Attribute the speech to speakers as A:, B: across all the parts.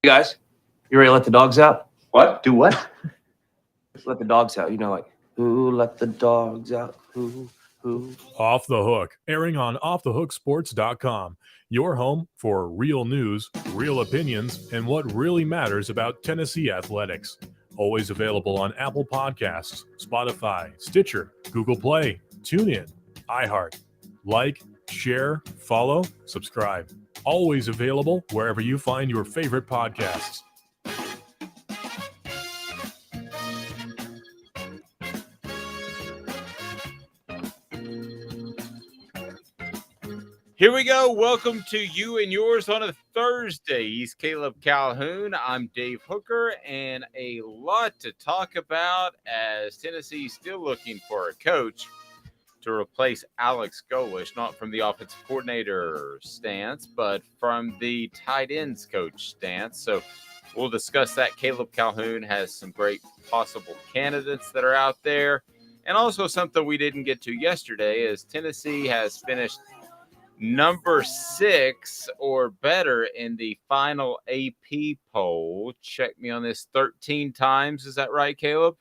A: Hey guys, you ready to let the dogs out?
B: What?
A: Do what? Let the dogs out. Who let the dogs out? Who?
C: Off the Hook, airing on offthehooksports.com. Your home for real news, real opinions, and what really matters about Tennessee athletics. Always available on Apple Podcasts, Spotify, Stitcher, Google Play, TuneIn, iHeart. Like, share, follow, subscribe. Always available wherever you find your favorite podcasts.
D: Here we go. Welcome to You and Yours on a Thursday. He's Caleb Calhoun. I'm Dave Hooker, and a lot to talk about as Tennessee's still looking for a coach to replace Alex Golish, not from the offensive coordinator stance, but from the tight ends coach stance. So we'll discuss that. Caleb Calhoun has some great possible candidates that are out there. And also something we didn't get to yesterday is Tennessee has finished number 6 or better in the final AP poll. Check me on this, 13 times. Is that right, Caleb?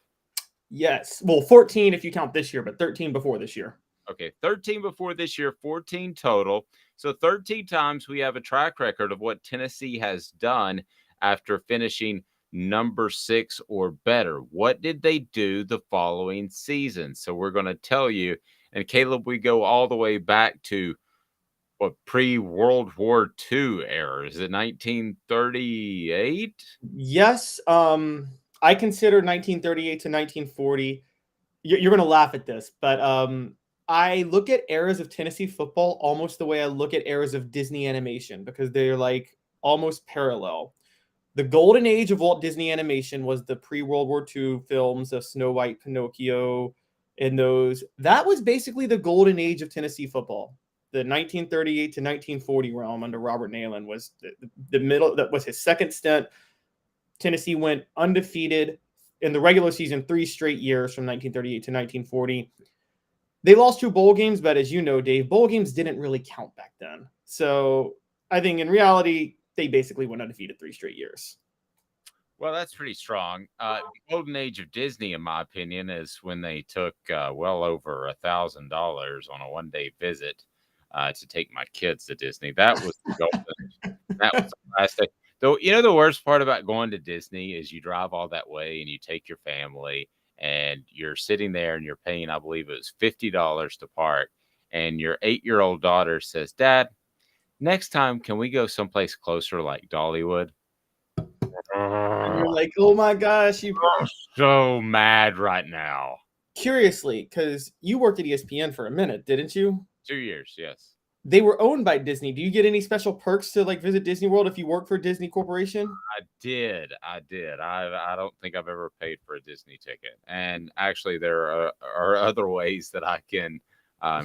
B: Yes. Well, 14 if you count this year, but 13 before this year.
D: Okay, 13 before this year, 14 total. So 13 times we have a track record of what Tennessee has done after finishing number 6 or better. What did they do the following season? So we're going to tell you. And Caleb, we go all the way back to pre-World War II era. Is it 1938?
B: Yes. I consider 1938 to 1940. You're going to laugh at this, but I look at eras of Tennessee football almost the way I look at eras of Disney animation because they're like almost parallel. The golden age of Walt Disney animation was the pre-World War II films of Snow White, Pinocchio, and those. That was basically the golden age of Tennessee football. The 1938 to 1940 realm under Robert Neyland was the middle. That was his second stint. Tennessee went undefeated in the regular season 3 straight years from 1938 to 1940. They lost 2 bowl games, but as you know, Dave, bowl games didn't really count back then. So I think in reality, they basically went undefeated 3 straight years.
D: Well, that's pretty strong. The golden age of Disney, in my opinion, is when they took well over $1,000 on a one-day visit to take my kids to Disney. That was the golden. That was the last day. Though, you know, the worst part about going to Disney is you drive all that way and you take your family and you're sitting there and you're paying, I believe it was $50 to park. And your 8-year-old daughter says, "Dad, next time, can we go someplace closer like Dollywood?"
B: You're like, oh my gosh.
D: I'm so mad right now.
B: Curiously, because you worked at ESPN for a minute, didn't you?
D: 2 years, yes.
B: They were owned by Disney. Do you get any special perks to like visit Disney World if you work for Disney Corporation?
D: I did. I don't think I've ever paid for a Disney ticket. And actually, there are other ways that I can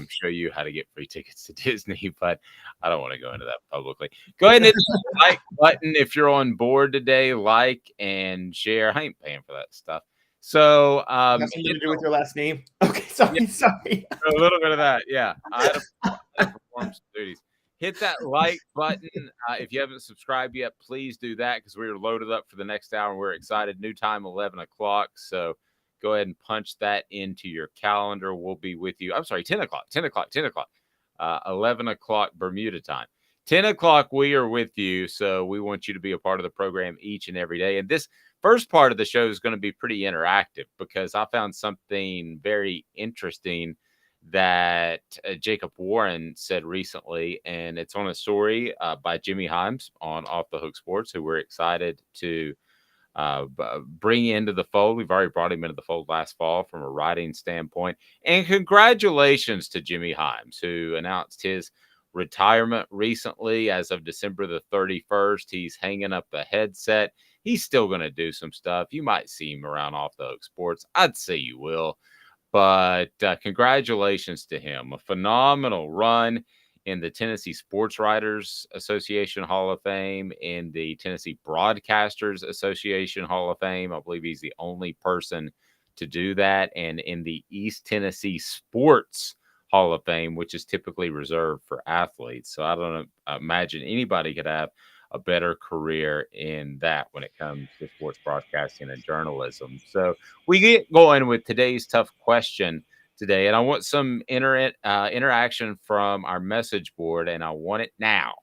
D: show you how to get free tickets to Disney, but I don't want to go into that publicly. Go ahead and hit the like button if you're on board today. Like and share. I ain't paying for that stuff. So
B: Has something to do with your last name. Okay, sorry.
D: A little bit of that, yeah. I had to perform some duties. Hit that like button. If you haven't subscribed yet, please do that because we are loaded up for the next hour. We're excited. New time, 11 o'clock. So go ahead and punch that into your calendar. We'll be with you. I'm sorry, 10 o'clock. 11 o'clock Bermuda time. 10 o'clock, we are with you. So we want you to be a part of the program each and every day. And this first part of the show is going to be pretty interactive because I found something very interesting that Jacob Warren said recently, and it's on a story by Jimmy Himes on Off the Hook Sports, who we're excited to bring into the fold. We've already brought him into the fold last fall from a writing standpoint. And congratulations to Jimmy Himes, who announced his retirement recently as of December the 31st. He's hanging up the headset. He's still going to do some stuff. You might see him around Off the Hook Sports. I'd say you will. But congratulations to him. A phenomenal run in the Tennessee Sports Writers Association Hall of Fame, in the Tennessee Broadcasters Association Hall of Fame. I believe he's the only person to do that. And in the East Tennessee Sports Hall of Fame, which is typically reserved for athletes. So I don't imagine anybody could have a better career in that when it comes to sports broadcasting and journalism. So we get going with today's tough question today, and I want some interaction from our message board, and I want it now.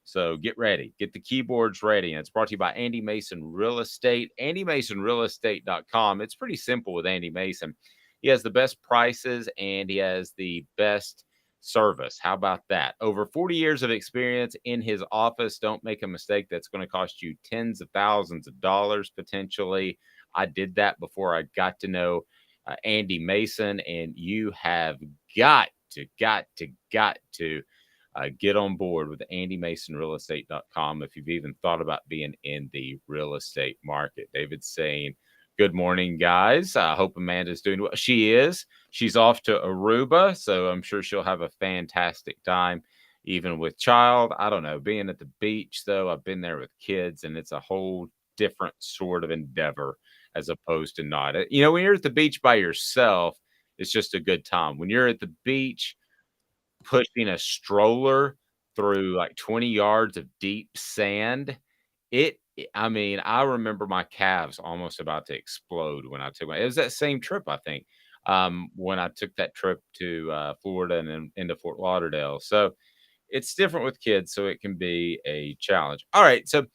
D: So get ready, get the keyboards ready. And it's brought to you by Andy Mason Real Estate, AndyMasonRealEstate.com. It's pretty simple with Andy Mason. He has the best prices and he has the best service. How about that? Over 40 years of experience in his office. Don't make a mistake. That's going to cost you tens of thousands of dollars potentially. I did that before I got to know Andy Mason, and you have got to get on board with AndyMasonRealEstate.com if you've even thought about being in the real estate market. David's saying, good morning, guys. I hope Amanda's doing well. She is. She's off to Aruba, so I'm sure she'll have a fantastic time, even with child. I don't know. Being at the beach, though, I've been there with kids, and it's a whole different sort of endeavor as opposed to not. When you're at the beach by yourself, it's just a good time. When you're at the beach, pushing a stroller through like 20 yards of deep sand, I remember my calves almost about to explode when I took it was that same trip, I think, when I took that trip to Florida and then into Fort Lauderdale. So it's different with kids, so it can be a challenge. All right, so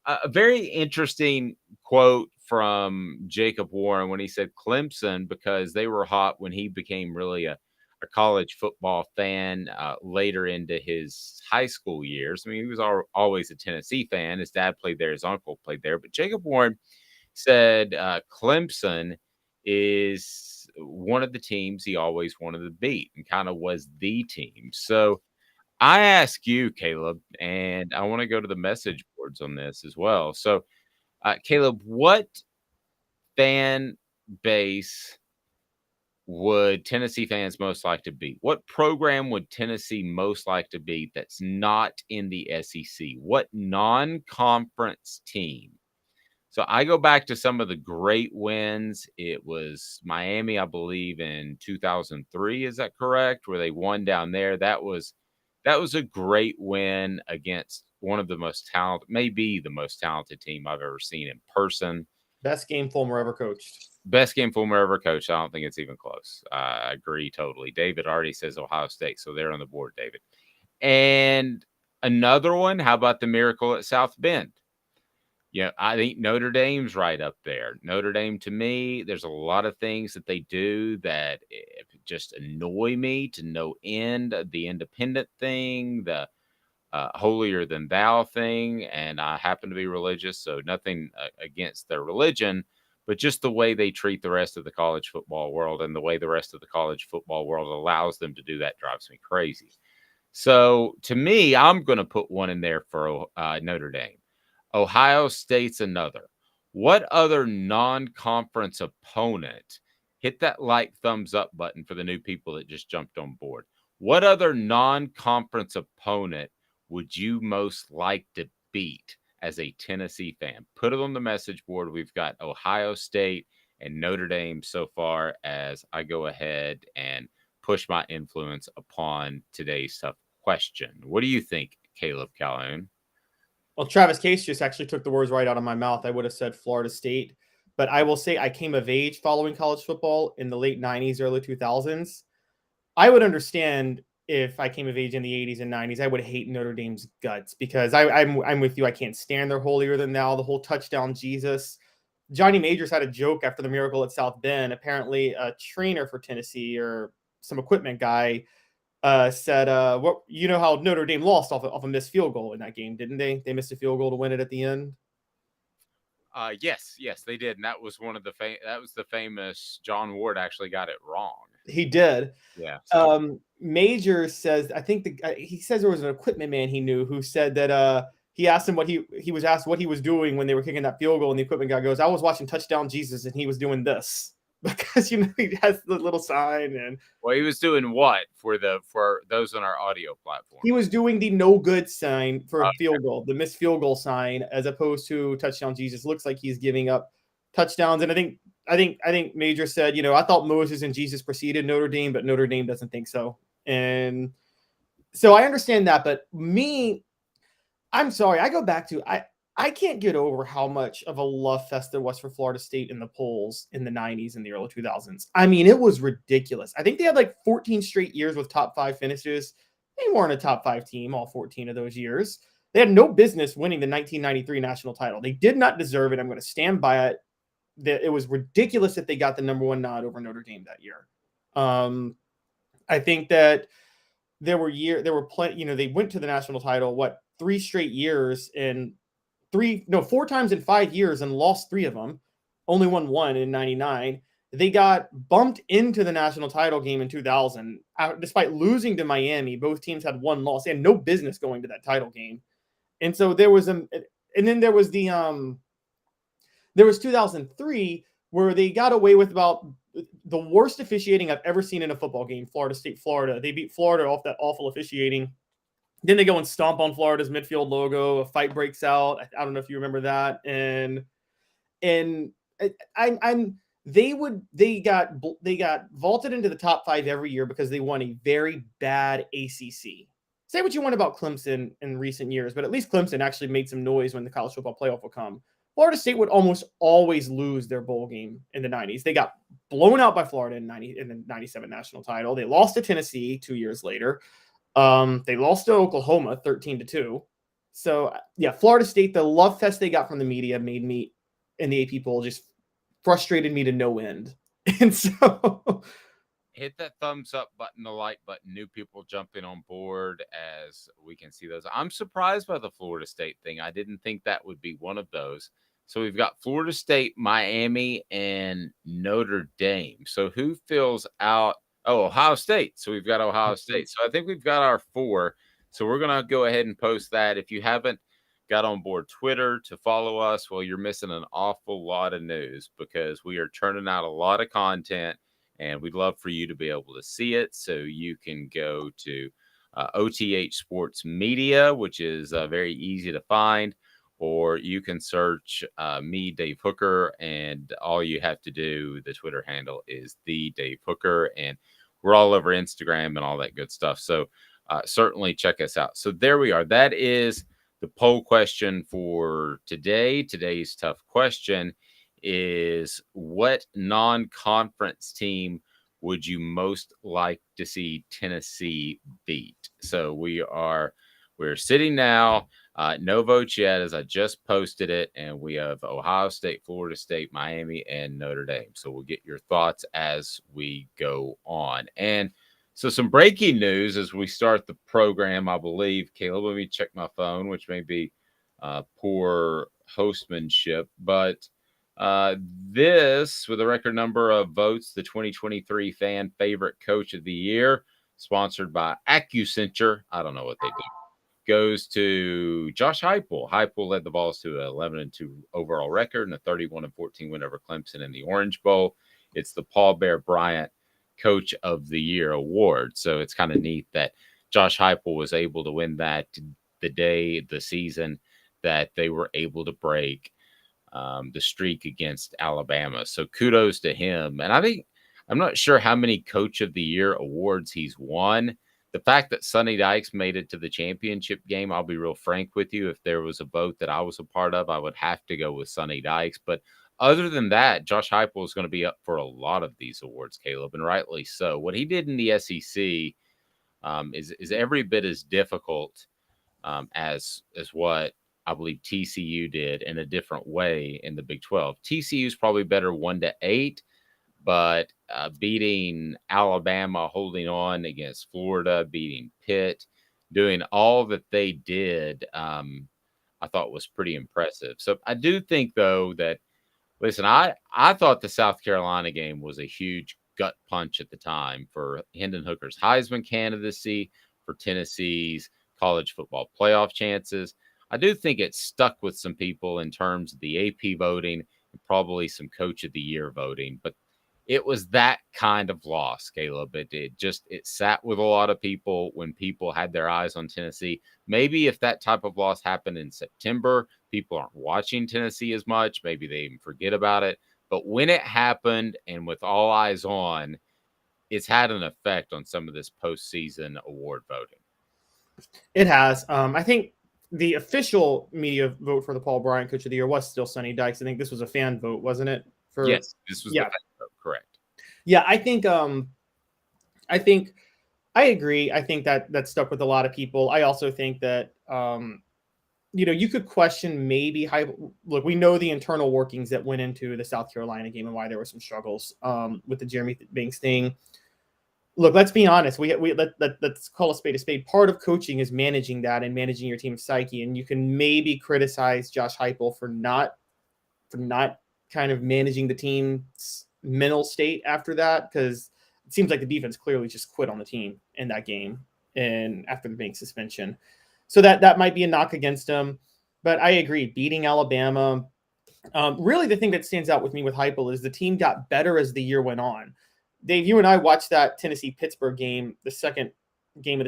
D: a very interesting quote from Jacob Warren when he said Clemson, because they were hot when he became really a college football fan later into his high school years. I mean, he was always a Tennessee fan. His dad played there. His uncle played there. But Jacob Warren said Clemson is one of the teams he always wanted to beat and kind of was the team. So I ask you, Caleb, and I want to go to the message boards on this as well. So, Caleb, what fan base would Tennessee fans most like to beat? What program would Tennessee most like to beat that's not in the SEC? What non-conference team? So I go back to some of the great wins. It was Miami, I believe, in 2003. Is that correct? Where they won down there. That was a great win against one of the most talented, maybe the most talented team I've ever seen in person.
B: Best game Fulmer ever coached.
D: Best game Fulmer ever coached. I don't think it's even close. I agree totally. David already says Ohio State, so they're on the board, David. And another one, how about the Miracle at South Bend? I think Notre Dame's right up there. Notre Dame, to me, there's a lot of things that they do that just annoy me to no end. The independent thing, the holier than thou thing, and I happen to be religious, so nothing against their religion, but just the way they treat the rest of the college football world and the way the rest of the college football world allows them to do that drives me crazy. So to me, I'm going to put one in there for Notre Dame. Ohio State's another. What other non-conference opponent, hit that like thumbs up button for the new people that just jumped on board. What other non-conference opponent would you most like to beat as a Tennessee fan? Put it on the message board. We've got Ohio State and Notre Dame so far as I go ahead and push my influence upon today's tough question. What do you think, Caleb Calhoun?
B: Well, Travis Case just actually took the words right out of my mouth. I would have said Florida State, but I will say I came of age following college football in the late 90s, early 2000s. I would understand if I came of age in the 80s and 90s. I would hate Notre Dame's guts because I'm with you. I can't stand their holier than thou, the whole touchdown Jesus. Johnny Majors had a joke after the Miracle at South Bend. Apparently, a trainer for Tennessee or some equipment guy said, "What how Notre Dame lost off a missed field goal in that game, didn't they? They missed a field goal to win it at the end."
D: Yes, they did, and that was one of the famous John Ward actually got it wrong.
B: He did.
D: Yeah.
B: Major says, I think he says there was an equipment man he knew who said that he asked him he was asked what he was doing when they were kicking that field goal, and the equipment guy goes, "I was watching Touchdown Jesus, and he was doing this." Because he has the little sign, and
D: well, he was doing what for those on our audio platform?
B: He was doing the no good sign for a field goal, the missed field goal sign, as opposed to Touchdown Jesus. Looks like he's giving up touchdowns, and I think Major said, I thought Moses and Jesus preceded Notre Dame, but Notre Dame doesn't think so, and so I understand that. But me, I'm sorry. I go back to I can't get over how much of a love fest there was for Florida State in the polls in the 90s and the early 2000s. I mean, it was ridiculous. I think they had like 14 straight years with top 5 finishes. They weren't a top 5 team all 14 of those years. They had no business winning the 1993 national title. They did not deserve it. I'm going to stand by it. It was ridiculous that they got the number 1 nod over Notre Dame that year. I think that there were plenty, they went to the national title, 3 straight years and 4 times in 5 years and lost 3 of them, only won 1 in 99. They got bumped into the national title game in 2000. Despite losing to Miami, both teams had 1 loss. They had no business going to that title game. And so there was there was there was 2003 where they got away with about the worst officiating I've ever seen in a football game. Florida State, Florida. They beat Florida off that awful officiating. Then they go and stomp on Florida's midfield logo. A fight breaks out. I don't know if you remember that. And they got vaulted into the top 5 every year because they won a very bad ACC. Say what you want about Clemson in recent years, but at least Clemson actually made some noise when the college football playoff would come. Florida State would almost always lose their bowl game in the 90s. They got blown out by Florida in the 97 national title. They lost to Tennessee 2 years later. They lost to Oklahoma 13-2. So yeah, Florida State, the love fest they got from the media made me and the AP poll just frustrated me to no end. And so
D: hit that thumbs up button, the like button, new people jumping on board as we can see those. I'm surprised by the Florida State thing. I didn't think that would be one of those. So we've got Florida State, Miami, and Notre Dame. So who fills out? Oh, Ohio State. So we've got Ohio State. So I think we've got our 4. So we're going to go ahead and post that. If you haven't got on board Twitter to follow us, well, you're missing an awful lot of news because we are churning out a lot of content, and we'd love for you to be able to see it. So you can go to OTH Sports Media, which is very easy to find, or you can search me, Dave Hooker, and all you have to do, the Twitter handle is the Dave Hooker, and we're all over Instagram and all that good stuff. So certainly check us out. So there we are. That is the poll question for today. Today's tough question is, what non-conference team would you most like to see Tennessee beat? So we're sitting now. No votes yet, as I just posted it, and we have Ohio State, Florida State, Miami, and Notre Dame. So we'll get your thoughts as we go on. And so some breaking news as we start the program, I believe. Caleb, let me check my phone, which may be poor hostmanship, but this, with a record number of votes, the 2023 fan favorite coach of the year, sponsored by AccuCenture, I don't know what they do, goes to Josh Heupel. Heupel led the Vols to an 11-2 overall record and a 31-14 win over Clemson in the Orange Bowl. It's the Paul Bear Bryant Coach of the Year award. So it's kind of neat that Josh Heupel was able to win that the season that they were able to break the streak against Alabama. So kudos to him. And I'm not sure how many Coach of the Year awards he's won. The fact that Sonny Dykes made it to the championship game, I'll be real frank with you. If there was a vote that I was a part of, I would have to go with Sonny Dykes. But other than that, Josh Heupel is going to be up for a lot of these awards, Caleb, and rightly so. What he did in the SEC is every bit as difficult as what I believe TCU did in a different way in the Big 12. TCU is probably better 1-8, but beating Alabama, holding on against Florida, beating Pitt, doing all that they did, I thought was pretty impressive. So I do think, though, that, listen, I thought the South Carolina game was a huge gut punch at the time for Hendon Hooker's Heisman candidacy, for Tennessee's college football playoff chances. I do think it stuck with some people in terms of the AP voting and probably some Coach of the Year voting, but it was that kind of loss, Caleb. It sat with a lot of people when people had their eyes on Tennessee. Maybe if that type of loss happened in September, people aren't watching Tennessee as much. Maybe they even forget about it. But when it happened and with all eyes on, it's had an effect on some of this postseason award voting.
B: it has. I think the official media vote for the Paul Bryant Coach of the Year was still Sonny Dykes. I think this was a fan vote, wasn't it?
D: Yes, this was
B: yeah.
D: the fan vote, correct.
B: Yeah, I think I agree. I think that stuck with a lot of people. I also think that you could question maybe look, we know the internal workings that went into the South Carolina game and why there were some struggles with the Jeremy Banks thing. Look, let's be honest. Let's call a spade. Part of coaching is managing that and managing your team's psyche. And you can maybe criticize Josh Heupel for not kind of managing the team's mental state after that, because it seems like the defense clearly just quit on the team in that game and after the Banks suspension. So that might be a knock against him. But I agree, beating Alabama. Really, the thing that stands out with me with Heupel is the team got better as the year went on. Dave, you and I watched that Tennessee-Pittsburgh game, the second week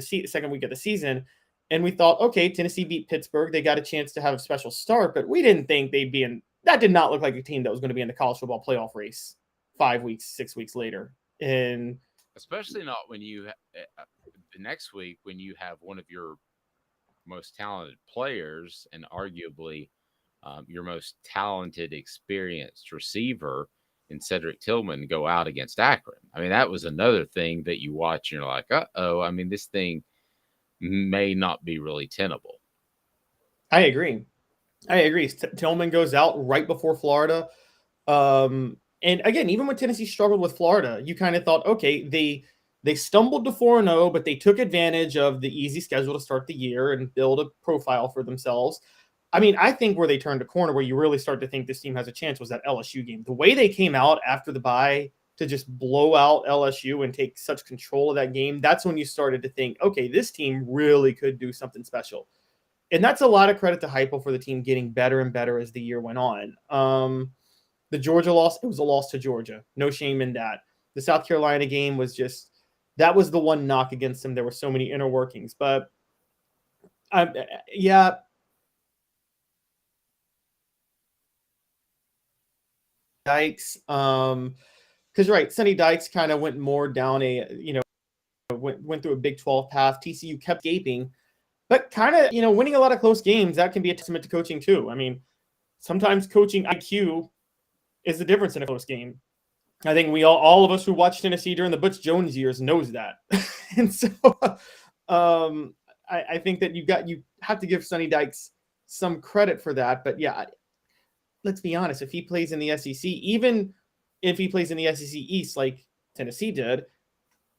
B: of the season, and we thought, okay, Tennessee beat Pittsburgh. They got a chance to have a special start, but we didn't think they'd be in. That did not look like a team that was going to be in the college football playoff race 6 weeks later. And
D: especially not when you the next week when you have one of your most talented players and arguably your most talented, experienced receiver in Cedric Tillman go out against Akron. I mean, that was another thing that you watch and you're like, uh-oh, I mean, this thing may not be really tenable.
B: I agree. Tillman goes out right before Florida. And again, even when Tennessee struggled with Florida, you kind of thought, okay, they stumbled to 4-0, but they took advantage of the easy schedule to start the year and build a profile for themselves. I mean, I think where they turned a corner, where you really start to think this team has a chance, was that LSU game. The way they came out after the bye to just blow out LSU and take such control of that game, that's when you started to think, okay, this team really could do something special. And that's a lot of credit to Heupel for the team getting better and better as the year went on. The Georgia loss, it was a loss to Georgia. No shame in that. The South Carolina game was that was the one knock against them. There were so many inner workings. But, yeah, Dykes, because right, Sonny Dykes kind of went more down went through a Big 12 path. TCU kept gaping, but kind of winning a lot of close games. That can be a testament to coaching too. I mean, sometimes coaching IQ is the difference in a close game. I think all of us who watched Tennessee during the Butch Jones years knows that, and so I think that you have to give Sonny Dykes some credit for that. But yeah, let's be honest, if he plays in the SEC, even if he plays in the SEC East like Tennessee did,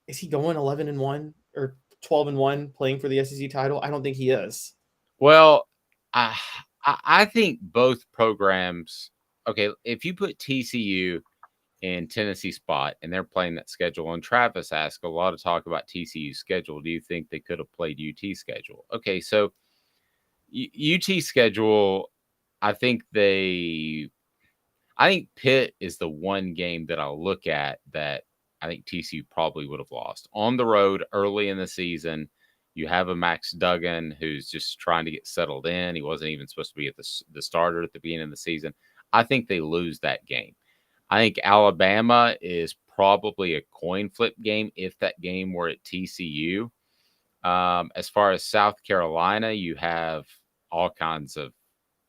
B: is he going 11-1 or 12-1 playing for the SEC title? I don't think he is.
D: Well, I think both programs, okay, if you put TCU in Tennessee spot and they're playing that schedule, and Travis asked a lot of talk about TCU's schedule, do you think they could have played UT schedule? Okay, so UT schedule, I think Pitt is the one game that I'll look at that I think TCU probably would have lost. On the road early in the season, you have a Max Duggan who's just trying to get settled in. He wasn't even supposed to be at the starter at the beginning of the season. I think they lose that game. I think Alabama is probably a coin flip game if that game were at TCU. As far as South Carolina, you have all kinds of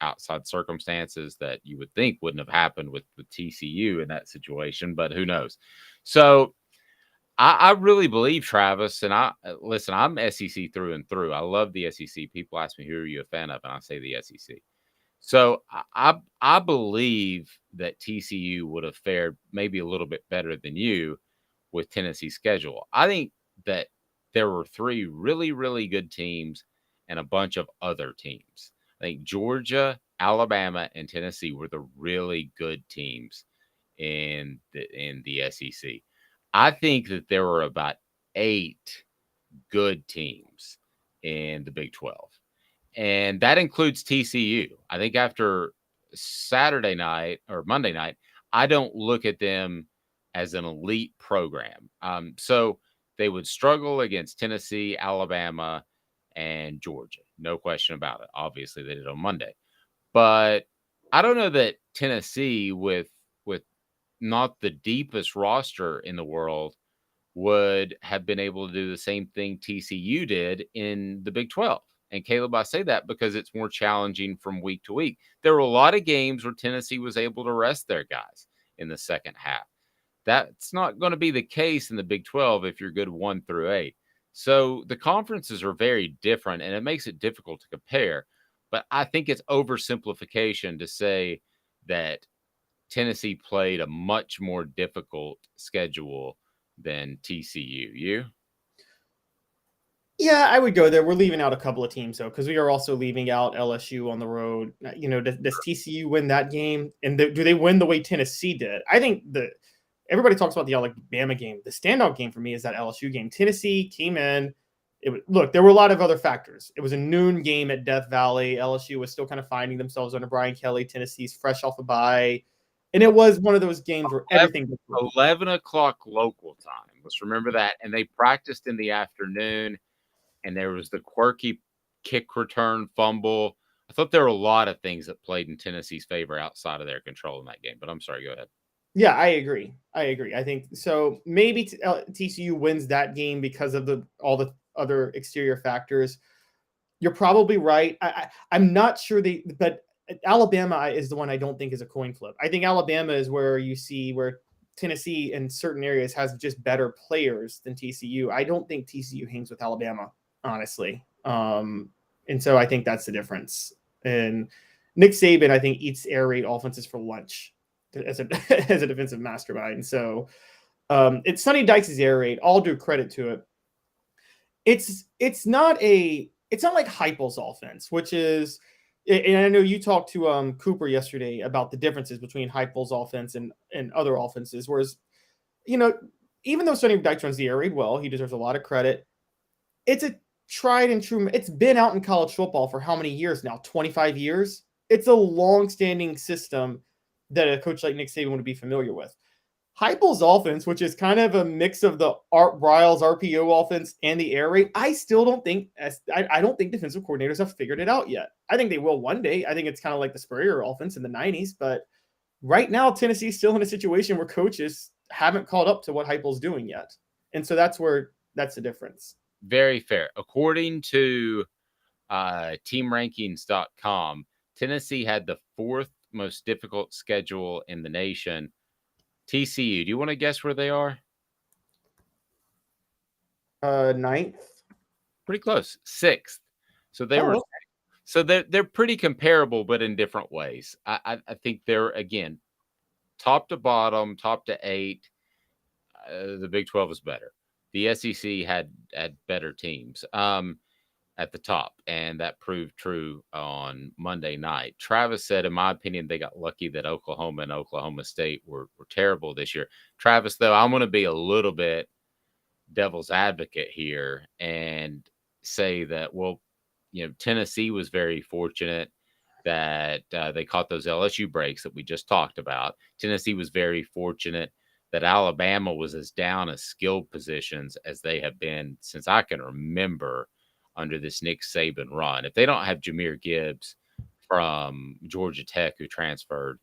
D: outside circumstances that you would think wouldn't have happened with TCU in that situation, but who knows? So I really believe, Travis, and I'm SEC through and through. I love the SEC. People ask me, who are you a fan of? And I say the SEC. So I believe that TCU would have fared maybe a little bit better than you with Tennessee's schedule. I think that there were 3 really, really good teams and a bunch of other teams. I think Georgia, Alabama, and Tennessee were the really good teams in the SEC. I think that there were about 8 good teams in the Big 12. And that includes TCU. I think after Saturday night or Monday night, I don't look at them as an elite program. So they would struggle against Tennessee, Alabama, and Georgia. No question about it. Obviously, they did on Monday. But I don't know that Tennessee, with not the deepest roster in the world, would have been able to do the same thing TCU did in the Big 12. And Caleb, I say that because it's more challenging from week to week. There were a lot of games where Tennessee was able to rest their guys in the second half. That's not going to be the case in the Big 12 if you're good 1 through 8. So the conferences are very different, and it makes it difficult to compare. But I think it's oversimplification to say that Tennessee played a much more difficult schedule than TCU. You?
B: Yeah, I would go there. We're leaving out a couple of teams though, because we are also leaving out LSU on the road. Does TCU win that game? And do they win the way Tennessee did? I think everybody talks about the Alabama game. The standout game for me is that LSU game. Tennessee came in. Look, there were a lot of other factors. It was a noon game at Death Valley. LSU was still kind of finding themselves under Brian Kelly. Tennessee's fresh off a bye. And it was one of those games where everything
D: 11 o'clock local time. Let's remember that. And they practiced in the afternoon, and there was the quirky kick return fumble. I thought there were a lot of things that played in Tennessee's favor outside of their control in that game. But I'm sorry, go ahead.
B: Yeah, I agree. I think so. Maybe TCU wins that game because of all the other exterior factors. You're probably right. I'm not sure but Alabama is the one I don't think is a coin flip. I think Alabama is where you see where Tennessee in certain areas has just better players than TCU. I don't think TCU hangs with Alabama, honestly. And so I think that's the difference. And Nick Saban, I think, eats air raid offenses for lunch as a defensive mastermind. So it's Sonny Dykes' air raid. All due credit to it. It's not like Heupel's offense, which is, and I know you talked to Cooper yesterday about the differences between Heupel's offense and other offenses. Whereas, even though Sonny Dykes runs the air raid well, he deserves a lot of credit. It's a tried and true. It's been out in college football for how many years now? 25 years. It's a long-standing system that a coach like Nick Saban would be familiar with. Heupel's offense, which is kind of a mix of the Art Briles RPO offense and the air raid, I still don't think I don't think defensive coordinators have figured it out yet. I think they will one day. I think it's kind of like the Spurrier offense in the 90s, but right now Tennessee's still in a situation where coaches haven't caught up to what Heupel's doing yet. And so that's the difference.
D: Very fair. According to teamrankings.com, Tennessee had the 4th most difficult schedule in the nation. TCU, do you want to guess where they are?
B: 9th.
D: Pretty close. 6th. So they're pretty comparable, but in different ways. I think they're, again, top to bottom, top to 8. The Big 12 is better. The SEC had better teams at the top, and that proved true on Monday night. Travis said, in my opinion, they got lucky that Oklahoma and Oklahoma State were terrible this year. Travis, though, I'm going to be a little bit devil's advocate here and say that, Tennessee was very fortunate that they caught those LSU breaks that we just talked about. Tennessee was very fortunate that Alabama was as down as skilled positions as they have been since I can remember under this Nick Saban run. If they don't have Jahmyr Gibbs from Georgia Tech who transferred,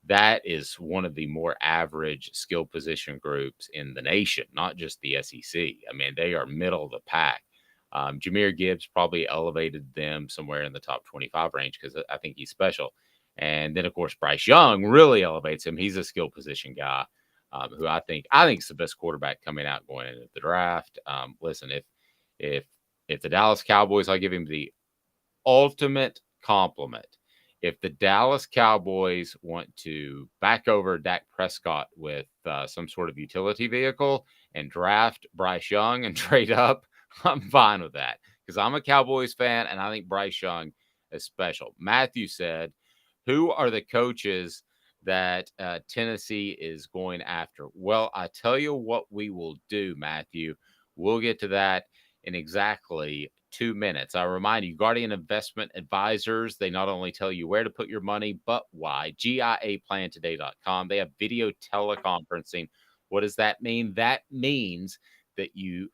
D: that is one of the more average skill position groups in the nation, not just the SEC. I mean, they are middle of the pack. Jahmyr Gibbs probably elevated them somewhere in the top 25 range because I think he's special. And then, of course, Bryce Young really elevates him. He's a skill position guy who I think is the best quarterback coming out going into the draft. Listen, if the Dallas Cowboys, I'll give him the ultimate compliment. If the Dallas Cowboys want to back over Dak Prescott with some sort of utility vehicle and draft Bryce Young and trade up, I'm fine with that because I'm a Cowboys fan and I think Bryce Young is special. Matthew said, who are the coaches that Tennessee is going after? Well, I tell you what we will do, Matthew. We'll get to that in exactly 2 minutes. I remind you, Guardian Investment Advisors, they not only tell you where to put your money, but why. GIAplantoday.com. They have video teleconferencing. What does that mean? That means that you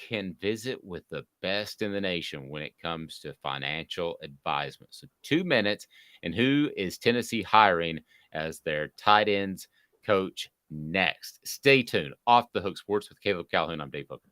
D: can visit with the best in the nation when it comes to financial advisement. So 2 minutes. And who is Tennessee hiring as their tight ends coach next? Stay tuned. Off the Hook Sports with Caleb Calhoun. I'm Dave Hooker.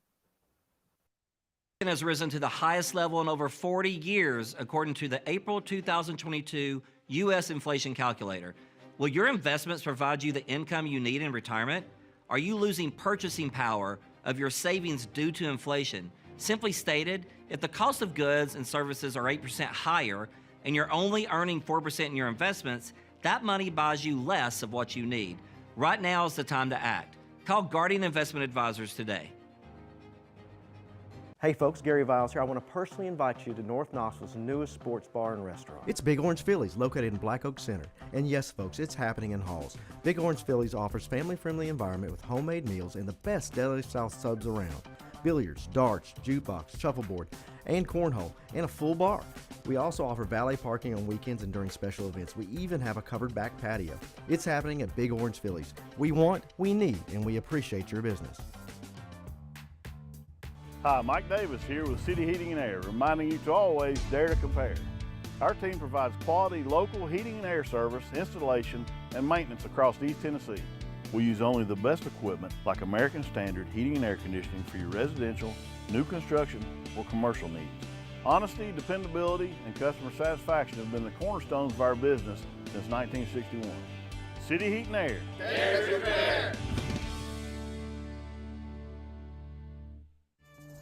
E: Has risen to the highest level in over 40 years, according to the April 2022 U.S. inflation calculator. Will your investments provide you the income you need in retirement? Are you losing purchasing power of your savings due to inflation? Simply stated, if the cost of goods and services are 8% higher and you're only earning 4% in your investments, that money buys you less of what you need. Right now is the time to act. Call Guardian Investment Advisors today.
F: Hey folks, Gary Viles here. I want to personally invite you to North Knoxville's newest sports bar and restaurant. It's Big Orange Phillies, located in Black Oak Center. And yes folks, it's happening in Halls. Big Orange Phillies offers family-friendly environment with homemade meals and the best deli-style subs around. Billiards, darts, jukebox, shuffleboard, and cornhole, and a full bar. We also offer valet parking on weekends and during special events. We even have a covered back patio. It's happening at Big Orange Phillies. We want, we need, and we appreciate your business.
G: Hi, Mike Davis here with City Heating and Air, reminding you to always dare to compare. Our team provides quality local heating and air service, installation, and maintenance across East Tennessee. We use only the best equipment like American Standard heating and air conditioning for your residential, new construction, or commercial needs. Honesty, dependability, and customer satisfaction have been the cornerstones of our business since 1961. City Heat and Air.
H: Dare to compare.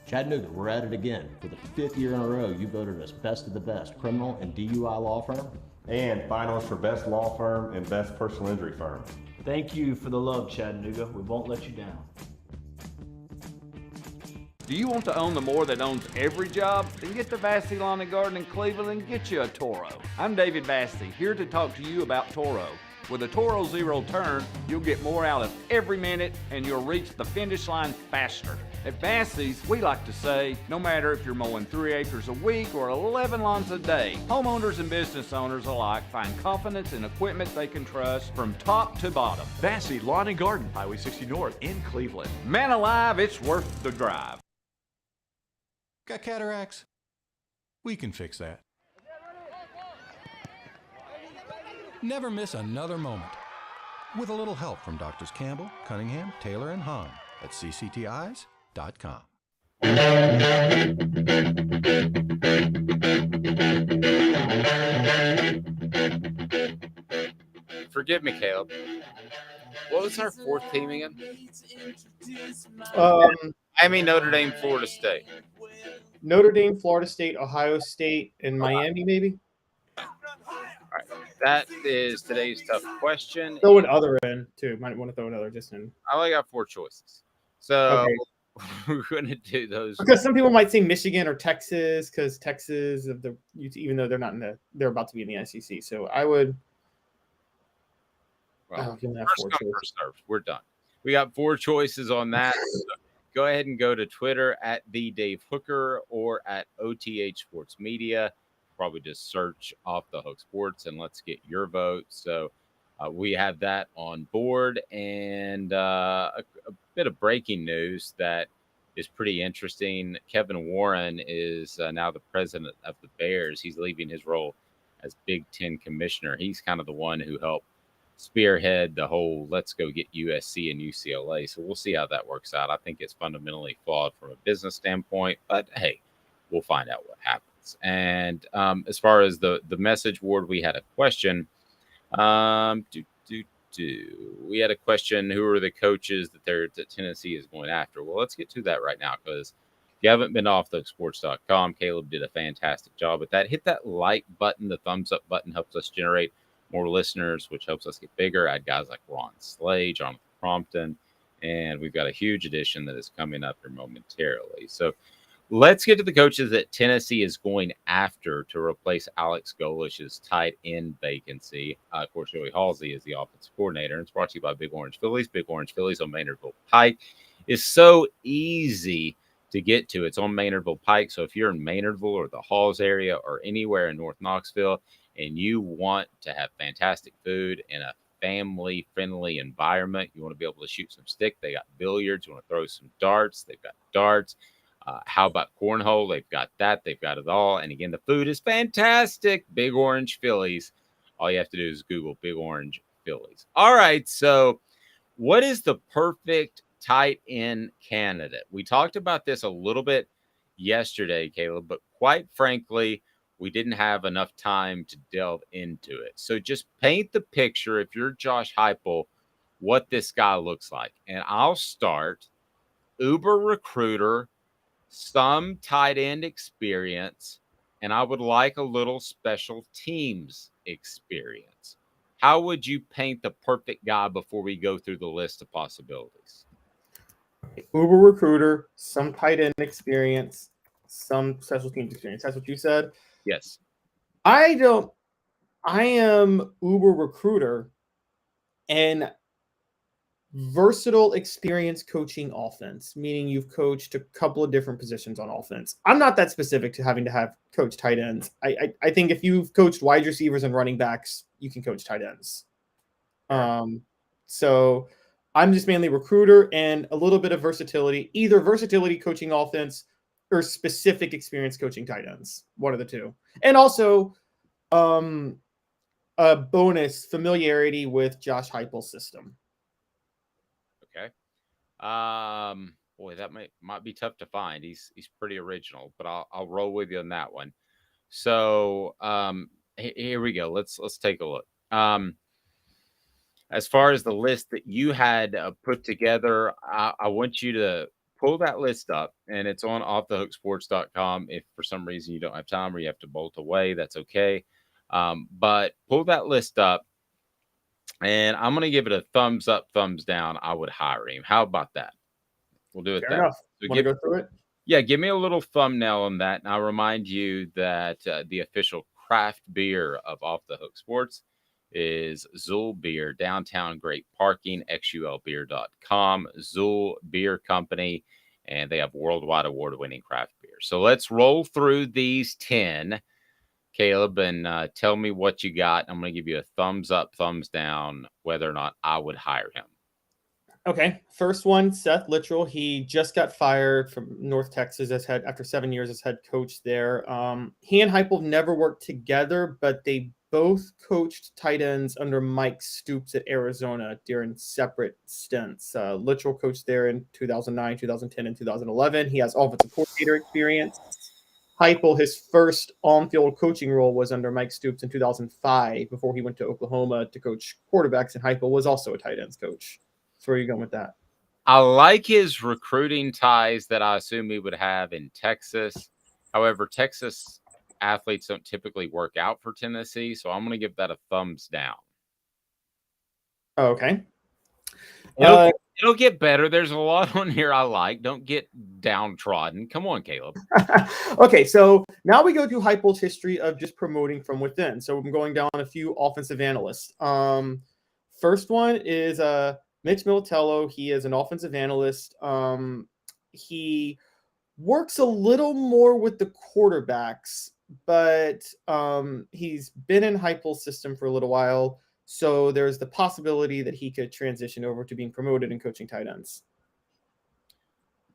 I: Chattanooga, we're at it again. For the 5th year in a row, you voted us best of the best criminal and DUI law firm.
J: And finalists for best law firm and best personal injury firm.
K: Thank you for the love, Chattanooga. We won't let you down.
L: Do you want to own the more that owns every job? Then get to Vassey Lawn and Garden in Cleveland and get you a Toro. I'm David Vassey, here to talk to you about Toro. With a Toro Zero Turn, you'll get more out of every minute and you'll reach the finish line faster. At Vassey's, we like to say, no matter if you're mowing 3 acres a week or 11 lawns a day, homeowners and business owners alike find confidence in equipment they can trust from top to bottom.
M: Vassey Lawn and Garden, Highway 60 North in Cleveland.
L: Man alive, it's worth the drive.
N: Got cataracts? We can fix that. Never miss another moment. With a little help from Doctors Campbell, Cunningham, Taylor, and Hahn at cctis.com.
D: Forgive me, Caleb. What was our fourth team again? Miami, Notre Dame, Florida State.
B: Notre Dame, Florida State, Ohio State, and Miami, maybe?
D: All right. That is today's tough question.
B: Throw an other in, too. Might want to throw another just in.
D: I only got 4 choices. So
B: okay.
D: We're going to do those.
B: Because some people might say Michigan or Texas, because Texas, of the even though they're not in they're about to be in the SEC. So I would.
D: Well, first come, first served. We're done. We got 4 choices on that. So go ahead and go to Twitter at the Dave Hooker or at OTH Sports Media. Probably just search Off the Hook Sports and let's get your vote. So we have that on board, and a bit of breaking news that is pretty interesting. Kevin Warren is now the president of the Bears. He's leaving his role as Big Ten commissioner. He's kind of the one who helped spearhead the whole let's go get USC and UCLA. So we'll see how that works out. I think it's fundamentally flawed from a business standpoint, but hey, we'll find out what happens. And as far as the message board, we had a question. We had a question. Who are the coaches that Tennessee is going after? Well, let's get to that right now, because if you haven't been to offthesports.com, Caleb did a fantastic job with that. Hit that like button. The thumbs up button helps us generate more listeners, which helps us get bigger. I had guys like Ron Slay, Jonathan Crompton, and we've got a huge addition that is coming up here momentarily. So let's get to the coaches that Tennessee is going after to replace Alex Golish's tight end vacancy. Of course, Joey Halsey is the offensive coordinator, and it's brought to you by Big Orange Phillies. Big Orange Phillies on Maynardville Pike is so easy to get to. It's on Maynardville Pike, so if you're in Maynardville or the Halls area or anywhere in North Knoxville and you want to have fantastic food in a family-friendly environment, you want to be able to shoot some stick, they got billiards. You want to throw some darts, they've got darts. How about cornhole? They've got that. They've got it all. And again, the food is fantastic. Big Orange Phillies. All you have to do is Google Big Orange Phillies. All right. So what is the perfect tight end candidate? We talked about this a little bit yesterday, Caleb, but quite frankly, we didn't have enough time to delve into it. So just paint the picture, if you're Josh Heupel, what this guy looks like. And I'll start. Uber recruiter, some tight end experience, and I would like a little special teams experience. How would you paint the perfect guy before we go through the list of possibilities?
B: Uber recruiter, some tight end experience, some special teams experience. That's what you said?
D: Yes.
B: I am Uber recruiter and versatile experience coaching offense, meaning you've coached a couple of different positions on offense. I'm not that specific to having to have coach tight ends. I think if you've coached wide receivers and running backs, you can coach tight ends. So I'm just mainly recruiter and a little bit of versatility, either versatility coaching offense or specific experience coaching tight ends, one of the two. And also a bonus familiarity with Josh Heupel's system.
D: Okay. Boy, that might be tough to find. He's pretty original, but I'll roll with you on that one. So here we go. Let's take a look. As far as the list that you had put together, I want you to pull that list up, and it's on offthehooksports.com. If for some reason you don't have time or you have to bolt away, that's okay. But pull that list up, and I'm going to give it a thumbs up, thumbs down. I would hire him. How about that? We'll do it
B: Fair enough.
D: So
B: Want to go through it?
D: Yeah, give me a little thumbnail on that. And I'll remind you that the official craft beer of Off the Hook Sports is Zool Beer, downtown great parking, xulbeer.com, Zool Beer Company, and they have worldwide award-winning craft beer. So let's roll through these 10, Caleb, and tell me what you got. I'm going to give you a thumbs up, thumbs down, whether or not I would hire him.
B: Okay, first one, Seth Littrell. He just got fired from North Texas after 7 years as head coach there. He and Heupel never worked together, but they both coached tight ends under Mike Stoops at Arizona during separate stints. Littrell coached there in 2009, 2010, and 2011. He has offensive coordinator experience. Heupel, his first on-field coaching role was under Mike Stoops in 2005 before he went to Oklahoma to coach quarterbacks, and Heupel was also a tight ends coach. So where are you going with that?
D: I like his recruiting ties that I assume he would have in Texas. However, Texas athletes don't typically work out for Tennessee, so I'm going to give that a thumbs down.
B: Okay.
D: It'll get better. There's a lot on here I like. Don't get downtrodden. Come on, Caleb.
B: Okay, so now we go to Heupel's history of just promoting from within. So I'm going down a few offensive analysts. First one is Mitch Militello. He is an offensive analyst. He works a little more with the quarterbacks, but he's been in Heupel's system for a little while. So there's the possibility that he could transition over to being promoted and coaching tight ends.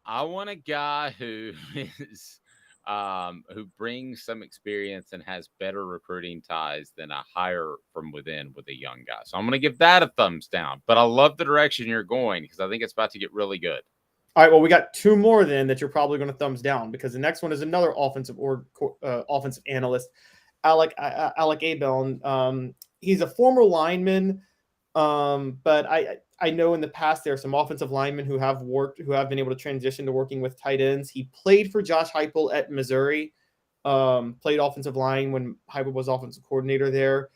D: I want a guy who is who brings some experience and has better recruiting ties than a hire from within with a young guy. So I'm going to give that a thumbs down. But I love the direction you're going because I think it's about to get really good.
B: All right, well, we got two more then that you're probably going to thumbs down because the next one is another offensive analyst, Alec Abel. He's a former lineman, but I know in the past there are some offensive linemen who have been able to transition to working with tight ends. He played for Josh Heupel at Missouri, played offensive line when Heupel was offensive coordinator there.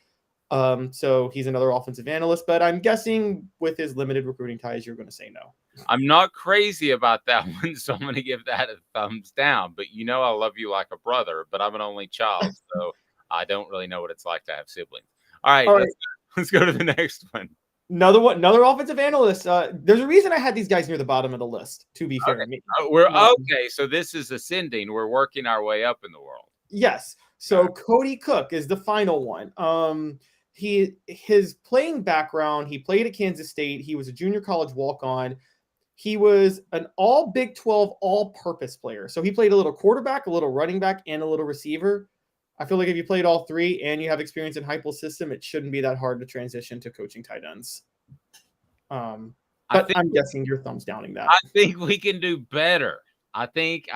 B: So he's another offensive analyst, but I'm guessing with his limited recruiting ties, you're going to say no.
D: I'm not crazy about that one, so I'm going to give that a thumbs down. But you know I love you like a brother, but I'm an only child, so I don't really know what it's like to have siblings. All right. Let's go to the next one.
B: Another offensive analyst. There's a reason I had these guys near the bottom of the list, to be fair.
D: Okay. So this is ascending. We're working our way up in the world.
B: Yes. So Cody Cook is the final one. His playing background, he played at Kansas State. He was a junior college walk-on. He was an all Big 12 all-purpose player. So he played a little quarterback, a little running back, and a little receiver. I feel like if you played all three and you have experience in Heupel's system, it shouldn't be that hard to transition to coaching tight ends. But I'm guessing you're thumbs downing that.
D: I think we can do better. I think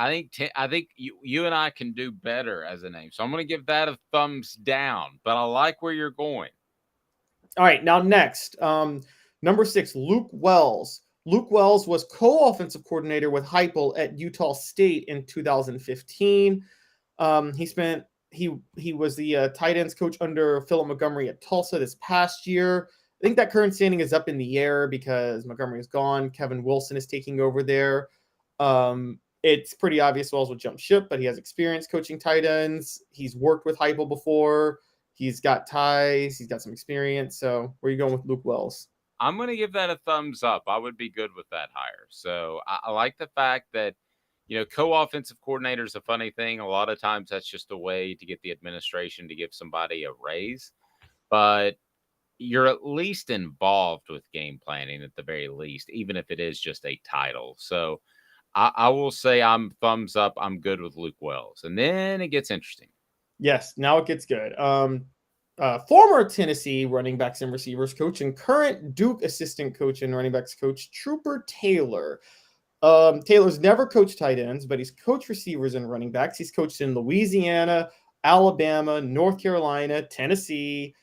D: you and I can do better as a name. So I'm going to give that a thumbs down, but I like where you're going.
B: All right, now next, number 6, Luke Wells. Luke Wells was co-offensive coordinator with Heupel at Utah State in 2015. He was the tight ends coach under Philip Montgomery at Tulsa this past year. I think that current standing is up in the air because Montgomery is gone. Kevin Wilson is taking over there. It's pretty obvious Wells will jump ship, but he has experience coaching tight ends. He's worked with Heupel before. He's got ties. He's got some experience. So where are you going with Luke Wells?
D: I'm going to give that a thumbs up. I would be good with that hire. So I like the fact that, co-offensive coordinator is a funny thing. A lot of times that's just a way to get the administration to give somebody a raise. But you're at least involved with game planning at the very least, even if it is just a title. So I will say I'm thumbs up. I'm good with Luke Wells. And then it gets interesting.
B: Yes, now it gets good. Former Tennessee running backs and receivers coach and current Duke assistant coach and running backs coach, Trooper Taylor. Taylor's never coached tight ends, but he's coached receivers and running backs. He's coached in Louisiana, Alabama, North Carolina, Tennessee,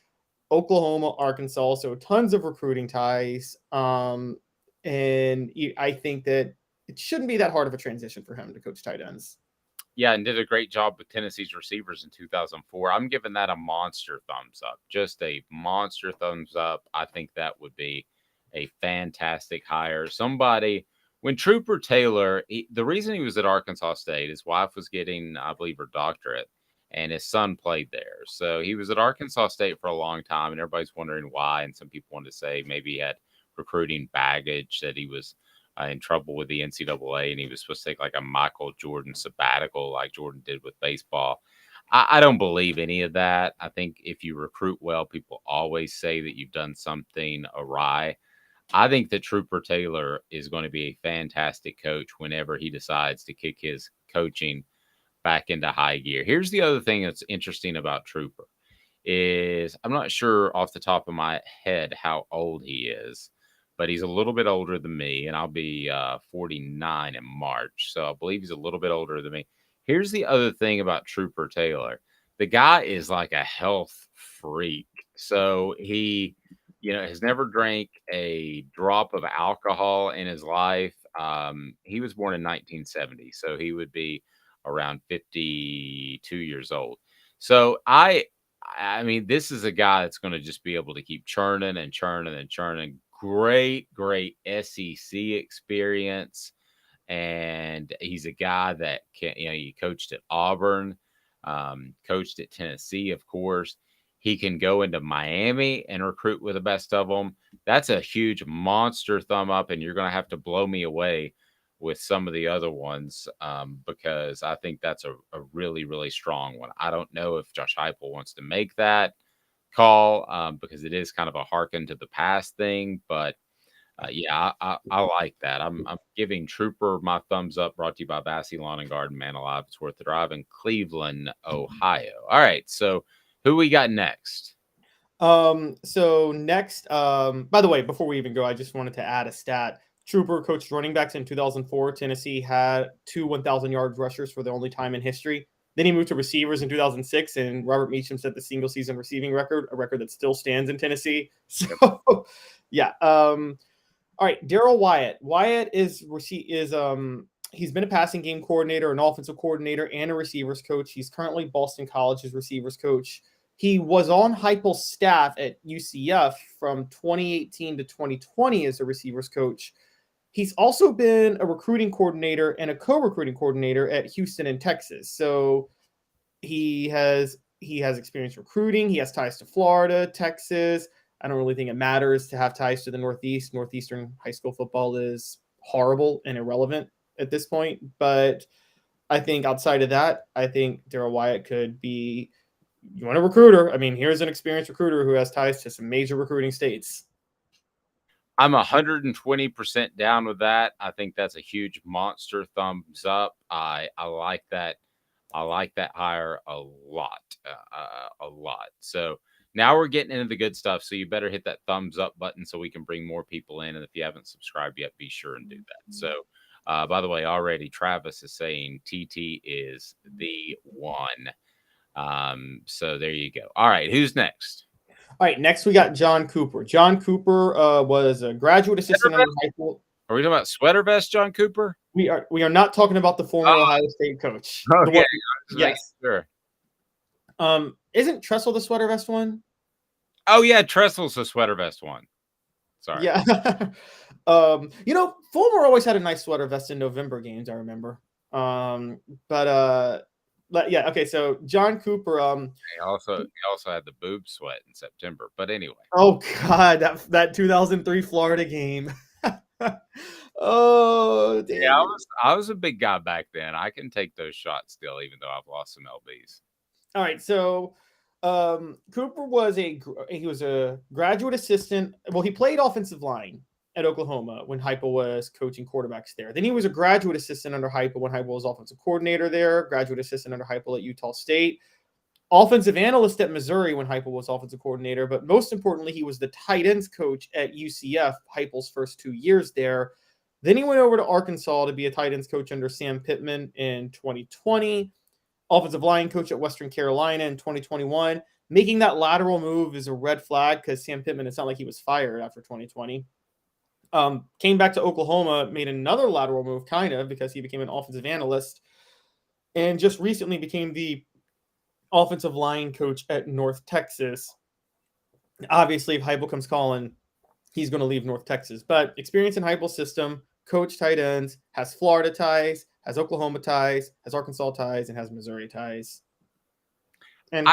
B: Oklahoma, Arkansas. So tons of recruiting ties. And I think that it shouldn't be that hard of a transition for him to coach tight ends.
D: Yeah, and did a great job with Tennessee's receivers in 2004. I'm giving that a monster thumbs up. Just a monster thumbs up. I think that would be a fantastic hire. Somebody, when Trooper Taylor, the reason he was at Arkansas State, his wife was getting, I believe, her doctorate, and his son played there. So he was at Arkansas State for a long time, and everybody's wondering why. And some people wanted to say maybe he had recruiting baggage, that he was in trouble with the NCAA, and he was supposed to take like a Michael Jordan sabbatical like Jordan did with baseball. I don't believe any of that. I think if you recruit well, people always say that you've done something awry. I think that Trooper Taylor is going to be a fantastic coach whenever he decides to kick his coaching back into high gear. Here's the other thing that's interesting about Trooper is I'm not sure off the top of my head how old he is, but he's a little bit older than me, and I'll be 49 in March. So I believe he's a little bit older than me. Here's the other thing about Trooper Taylor. The guy is like a health freak. So he, has never drank a drop of alcohol in his life. He was born in 1970, so he would be around 52 years old. So I mean, this is a guy that's going to just be able to keep churning and churning and churning. Great SEC experience. And he's a guy that can, he coached at Auburn, coached at Tennessee, of course. He can go into Miami and recruit with the best of them. That's a huge monster thumb up, and you're going to have to blow me away with some of the other ones because I think that's a really, really strong one. I don't know if Josh Heupel wants to make that call because it is kind of a hearken to the past thing, but yeah, I like that. I'm giving Trooper my thumbs up. Brought to you by Bassey Lawn and Garden, Man Alive. It's worth the drive in Cleveland, Ohio. All right, so who we got next?
B: So next, by the way, before we even go, I just wanted to add a stat. Trooper coached running backs in 2004. Tennessee had 2 1,000-yard rushers for the only time in history. Then he moved to receivers in 2006, and Robert Meacham set the single-season receiving record, a record that still stands in Tennessee. So, yeah. All right, Daryl Wyatt. Wyatt he's been a passing game coordinator, an offensive coordinator, and a receivers coach. He's currently Boston College's receivers coach. He was on Heupel's staff at UCF from 2018 to 2020 as a receivers coach. He's also been a recruiting coordinator and a co-recruiting coordinator at Houston and Texas. So he has experience recruiting. He has ties to Florida, Texas. I don't really think it matters to have ties to the Northeast. Northeastern high school football is horrible and irrelevant at this point. But I think outside of that, I think Daryl Wyatt could be, you want a recruiter? I mean, here's an experienced recruiter who has ties to some major recruiting states.
D: I'm 120% down with that. I think that's a huge monster thumbs up. I like that. I like that hire a lot. So now we're getting into the good stuff. So you better hit that thumbs up button so we can bring more people in. And if you haven't subscribed yet, be sure and do that. So By the way, already Travis is saying TT is the one. So there you go. All right, who's next?
B: All right, next we got John Cooper. John Cooper was a graduate assistant under Heupel.
D: Are we talking about sweater vest John Cooper?
B: We are not talking about the former Ohio State coach. The
D: Okay,
B: one-
D: yes. Sure.
B: Isn't Tressel the sweater vest one?
D: Oh yeah, Tressel's the sweater vest one. Sorry.
B: Yeah. Fulmer always had a nice sweater vest in November games, I remember. But yeah, okay, so John Cooper,
D: He also had the boob sweat in September. But anyway.
B: oh god, that 2003 Florida game. Oh, damn.
D: Yeah, I was a big guy back then. I can take those shots still, even though I've lost some lbs.
B: All right, so Cooper was a graduate assistant. Well, he played offensive line at Oklahoma when Heupel was coaching quarterbacks there. Then he was a graduate assistant under Heupel when Heupel was offensive coordinator there. Graduate assistant under Heupel at Utah State. Offensive analyst at Missouri when Heupel was offensive coordinator. But most importantly, he was the tight ends coach at UCF Heupel's first 2 years there. Then he went over to Arkansas to be a tight ends coach under Sam Pittman in 2020. Offensive line coach at Western Carolina in 2021. Making that lateral move is a red flag because Sam Pittman, it's not like he was fired after 2020. Came back to Oklahoma, made another lateral move, kind of, because he became an offensive analyst, and just recently became the offensive line coach at North Texas. Obviously, if Heupel comes calling, he's going to leave North Texas. But experience in Heupel's system, coach tight ends, has Florida ties, has Oklahoma ties, has Arkansas ties, and has Missouri ties. And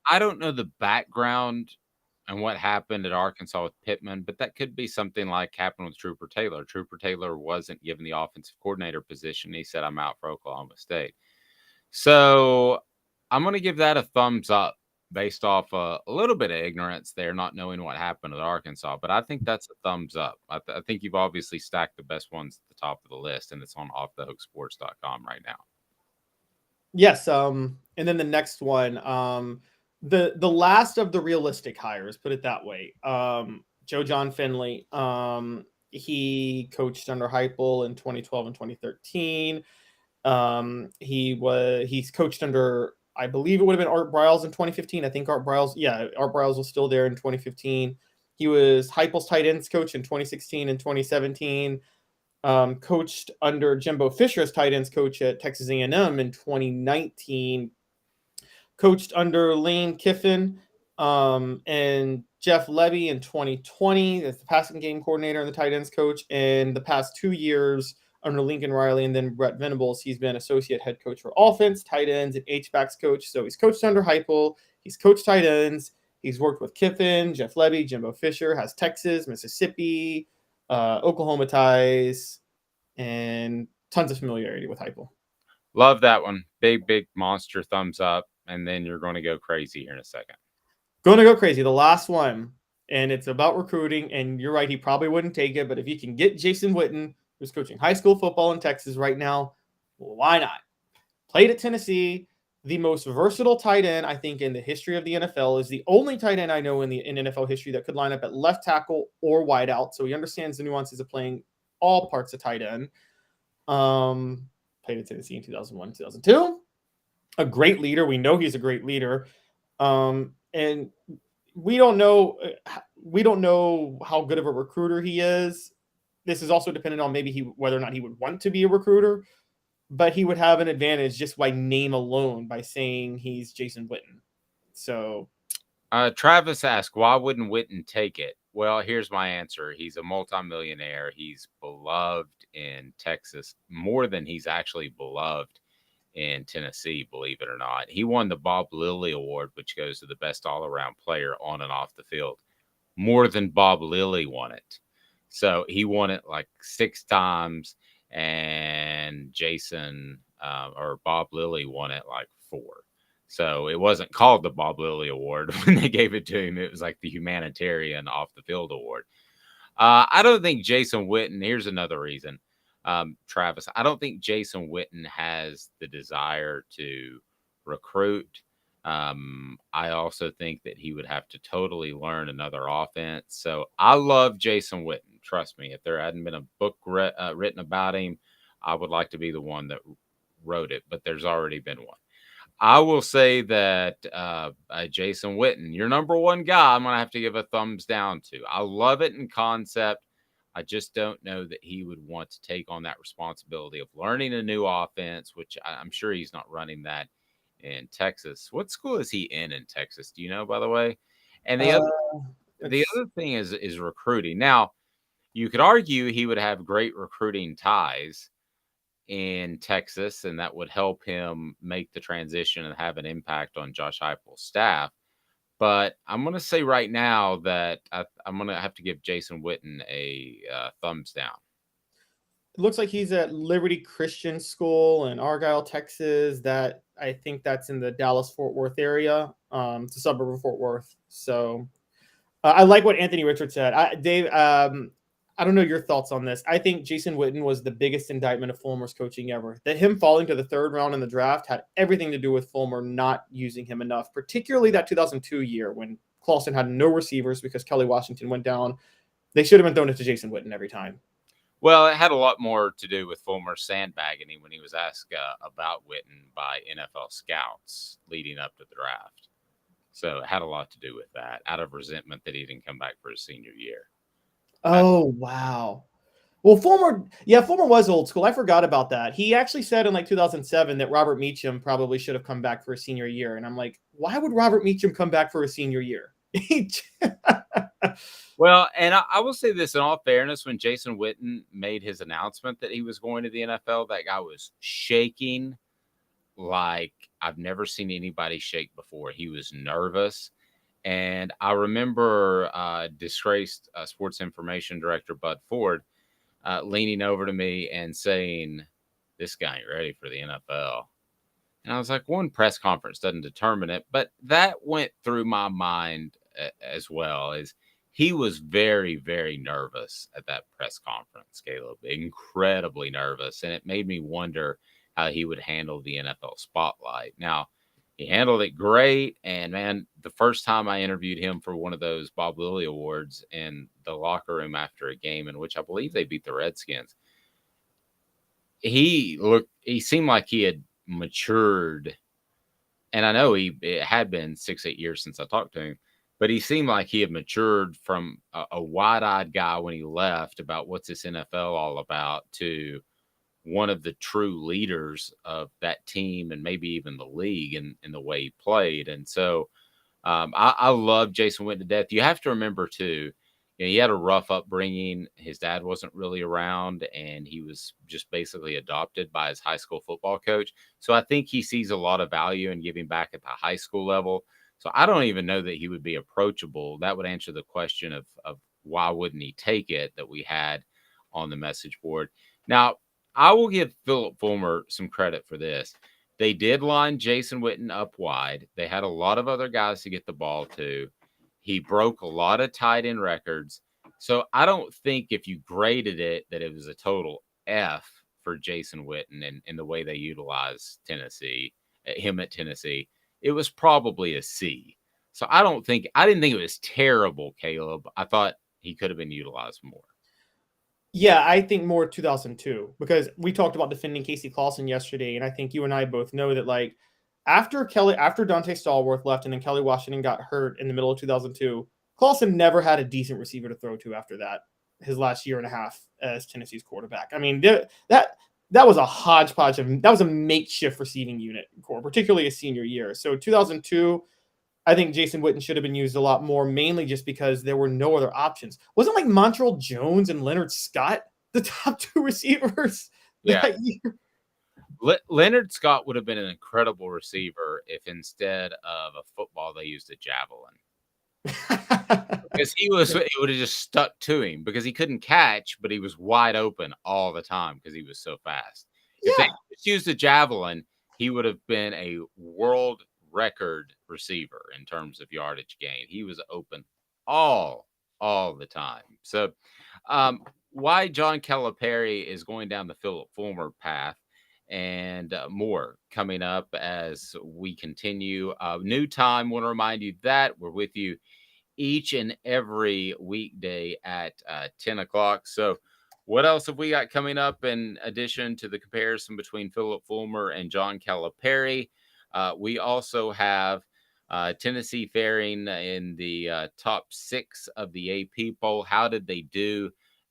D: I don't know the background and what happened at Arkansas with Pittman, but that could be something like happened with Trooper Taylor. Trooper Taylor wasn't given the offensive coordinator position. He said, I'm out for Oklahoma State. So I'm going to give that a thumbs up based off a little bit of ignorance there, not knowing what happened at Arkansas. But I think that's a thumbs up. I think you've obviously stacked the best ones at the top of the list, and it's on offthehooksports.com right now.
B: Yes. And then the next one, the last of the realistic hires, put it that way. Joe John Finley. He coached under Heupel in 2012 and 2013. He's coached under, I believe it would have been Art Briles in 2015. I think Art Briles was still there in 2015. He was Heupel's tight ends coach in 2016 and 2017. Coached under Jimbo Fisher as tight ends coach at Texas A&M in 2019. Coached under Lane Kiffin and Jeff Levy in 2020 as the passing game coordinator and the tight ends coach. And the past 2 years under Lincoln Riley and then Brett Venables, he's been associate head coach for offense, tight ends, and H-backs coach. So he's coached under Heupel. He's coached tight ends. He's worked with Kiffin, Jeff Levy, Jimbo Fisher, has Texas, Mississippi, Oklahoma ties, and tons of familiarity with Heupel.
D: Love that one. Big monster thumbs up. And then you're going to go crazy here in a second.
B: Going to go crazy. The last one, and it's about recruiting. And you're right, he probably wouldn't take it. But if you can get Jason Witten, who's coaching high school football in Texas right now, why not? Played at Tennessee, the most versatile tight end, I think, in the history of the NFL, is the only tight end I know in NFL history that could line up at left tackle or wide out. So he understands the nuances of playing all parts of tight end. Played at Tennessee in 2001, 2002. A great leader. We know he's a great leader. And we don't know how good of a recruiter he is. This is also dependent on maybe whether or not he would want to be a recruiter, but he would have an advantage just by name alone by saying he's Jason Witten. So
D: Travis asked, why wouldn't Witten take it? Well, here's my answer. He's a multimillionaire. He's beloved in Texas more than he's actually beloved in Tennessee, believe it or not. He won the Bob Lilly Award, which goes to the best all-around player on and off the field, more than Bob Lilly won it. So he won it like 6 times, and Jason or Bob Lilly won it like 4. So it wasn't called the Bob Lilly Award when they gave it to him. It was like the humanitarian off-the-field award. I don't think Jason Witten, here's another reason, Travis, I don't think Jason Witten has the desire to recruit. I also think that he would have to totally learn another offense. So I love Jason Witten. Trust me, if there hadn't been a book written about him, I would like to be the one that wrote it, but there's already been one. I will say that Jason Witten, your number one guy, I'm going to have to give a thumbs down to. I love it in concept. I just don't know that he would want to take on that responsibility of learning a new offense, which I'm sure he's not running that in Texas. What school is he in Texas? Do you know, by the way? And the other thing is recruiting. Now, you could argue he would have great recruiting ties in Texas, and that would help him make the transition and have an impact on Josh Heupel's staff. But I'm going to say right now that I'm going to have to give Jason Witten a thumbs down.
B: It looks like he's at Liberty Christian School in Argyle, Texas. That I think that's in the Dallas-Fort Worth area. It's a suburb of Fort Worth. So I like what Anthony Richards said. Dave, I don't know your thoughts on this. I think Jason Witten was the biggest indictment of Fulmer's coaching ever. That him falling to the third round in the draft had everything to do with Fulmer not using him enough, particularly that 2002 year when Clawson had no receivers because Kelly Washington went down. They should have been throwing it to Jason Witten every time.
D: Well, it had a lot more to do with Fulmer sandbagging him when he was asked about Witten by NFL scouts leading up to the draft. So it had a lot to do with that, out of resentment that he didn't come back for his senior year.
B: Oh, wow. Well, Fulmer was old school. I forgot about that. He actually said in like 2007 that Robert Meacham probably should have come back for his senior year. And I'm like, why would Robert Meacham come back for his senior year?
D: Well, and I will say this in all fairness, when Jason Witten made his announcement that he was going to the NFL, that guy was shaking like I've never seen anybody shake before. He was nervous. And I remember disgraced sports information director Bud Ford leaning over to me and saying, "This guy ain't ready for the NFL." And I was like, one press conference doesn't determine it. But that went through my mind as well. As he was very, very nervous at that press conference, Caleb, incredibly nervous. And it made me wonder how he would handle the NFL spotlight. Now, he handled it great. And man, the first time I interviewed him for one of those Bob Lilly Awards in the locker room after a game in which I believe they beat the Redskins, he seemed like he had matured. And I know it had been 6-8 years since I talked to him, but he seemed like he had matured from a wide-eyed guy when he left about what's this NFL all about to one of the true leaders of that team and maybe even the league in the way he played. And so I love Jason Witten to death. You have to remember too, he had a rough upbringing. His dad wasn't really around and he was just basically adopted by his high school football coach. So I think he sees a lot of value in giving back at the high school level. So I don't even know that he would be approachable. That would answer the question of why wouldn't he take it that we had on the message board. Now, I will give Philip Fulmer some credit for this. They did line Jason Witten up wide. They had a lot of other guys to get the ball to. He broke a lot of tight end records. So I don't think if you graded it that it was a total F for Jason Witten and the way they utilized him at Tennessee. It was probably a C. So I didn't think it was terrible, Caleb. I thought he could have been utilized more.
B: Yeah, I think more 2002 because we talked about defending Casey Clawson yesterday, and I think you and I both know that like after Dante Stallworth left and then Kelly Washington got hurt in the middle of 2002, Clawson never had a decent receiver to throw to after that. His last year and a half as Tennessee's quarterback. I mean, that was a hodgepodge that was a makeshift receiving unit core, particularly his senior year. So 2002. I think Jason Witten should have been used a lot more, mainly just because there were no other options. Wasn't like Montrell Jones and Leonard Scott the top two receivers that year?
D: Leonard Scott would have been an incredible receiver if instead of a football they used a javelin. Because it would have just stuck to him because he couldn't catch, but he was wide open all the time because he was so fast. If they just used a javelin, he would have been a world record receiver in terms of yardage gain. He was open all the time. So why John Calipari is going down the Philip Fulmer path and more coming up as we continue. New time. Want to remind you that we're with you each and every weekday at 10 o'clock. So What else have we got coming up in addition to the comparison between Philip Fulmer and John Calipari? We also have Tennessee faring in the top 6 of the AP poll. How did they do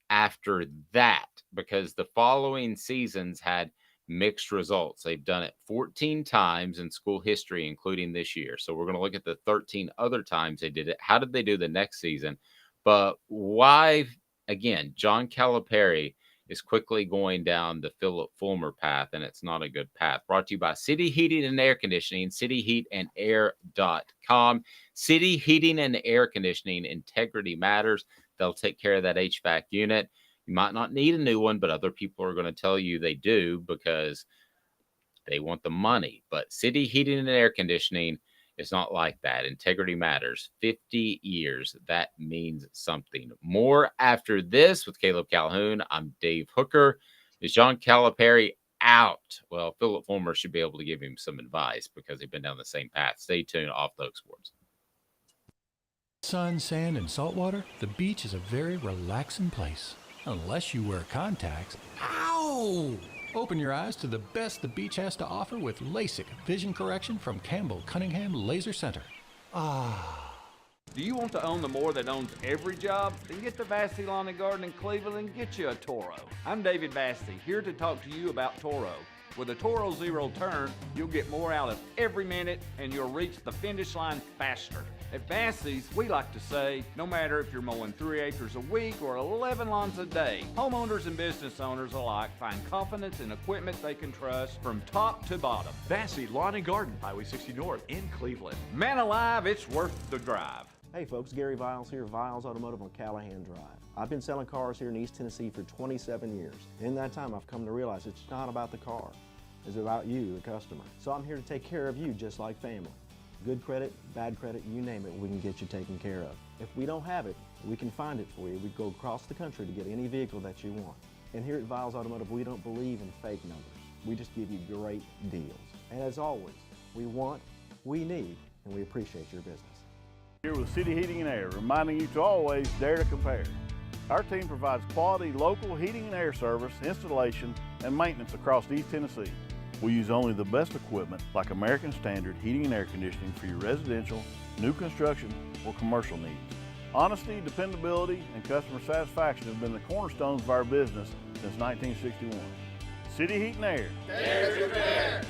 D: after that? Because the following seasons had mixed results. They've done it 14 times in school history, including this year. So we're going to look at the 13 other times they did it. How did they do the next season? But why, again, John Calipari is quickly going down the Philip Fulmer path, and it's not a good path. Brought to you by City Heating and Air Conditioning, cityheatandair.com. City Heating and Air Conditioning, integrity matters. They'll take care of that HVAC unit. You might not need a new one, but other people are going to tell you they do because they want the money. But City Heating and Air Conditioning is not like that. Integrity matters. 50 years. That means something. More after this with Caleb Calhoun. I'm Dave Hooker. Is John Calipari out? Well, Philip Fulmer should be able to give him some advice because they've been down the same path. Stay tuned. Off the Hook Sports.
N: Sun, sand, and salt water, the beach is a very relaxing place. Unless you wear contacts. Ow! Open your eyes to the best the beach has to offer with LASIK vision correction from Campbell Cunningham Laser Center. Ah.
L: Do you want to own the more that owns every job? Then get to Vassy Lawn and Garden in Cleveland and get you a Toro. I'm David Vassy, here to talk to you about Toro. With a Toro Zero Turn, you'll get more out of every minute and you'll reach the finish line faster. At Vassy's, we like to say, no matter if you're mowing 3 acres a week or 11 lawns a day, homeowners and business owners alike find confidence in equipment they can trust from top to bottom.
M: Vassy Lawn and Garden, Highway 60 North in Cleveland.
L: Man alive, it's worth the drive.
F: Hey folks, Gary Viles here, Viles Automotive on Callahan Drive. I've been selling cars here in East Tennessee for 27 years. In that time, I've come to realize it's not about the car. It's about you, the customer. So I'm here to take care of you just like family. Good credit, bad credit, you name it, we can get you taken care of. If we don't have it, we can find it for you. We go across the country to get any vehicle that you want. And here at Viles Automotive, we don't believe in fake numbers. We just give you great deals. And as always, we want, we need, and we appreciate your business.
G: Here with City Heating and Air, reminding you to always dare to compare. Our team provides quality local heating and air service, installation, and maintenance across East Tennessee. We use only the best equipment like American Standard heating and air conditioning for your residential, new construction, or commercial needs. Honesty, dependability, and customer satisfaction have been the cornerstones of our business since 1961. City Heat and Air.
H: Dare to compare.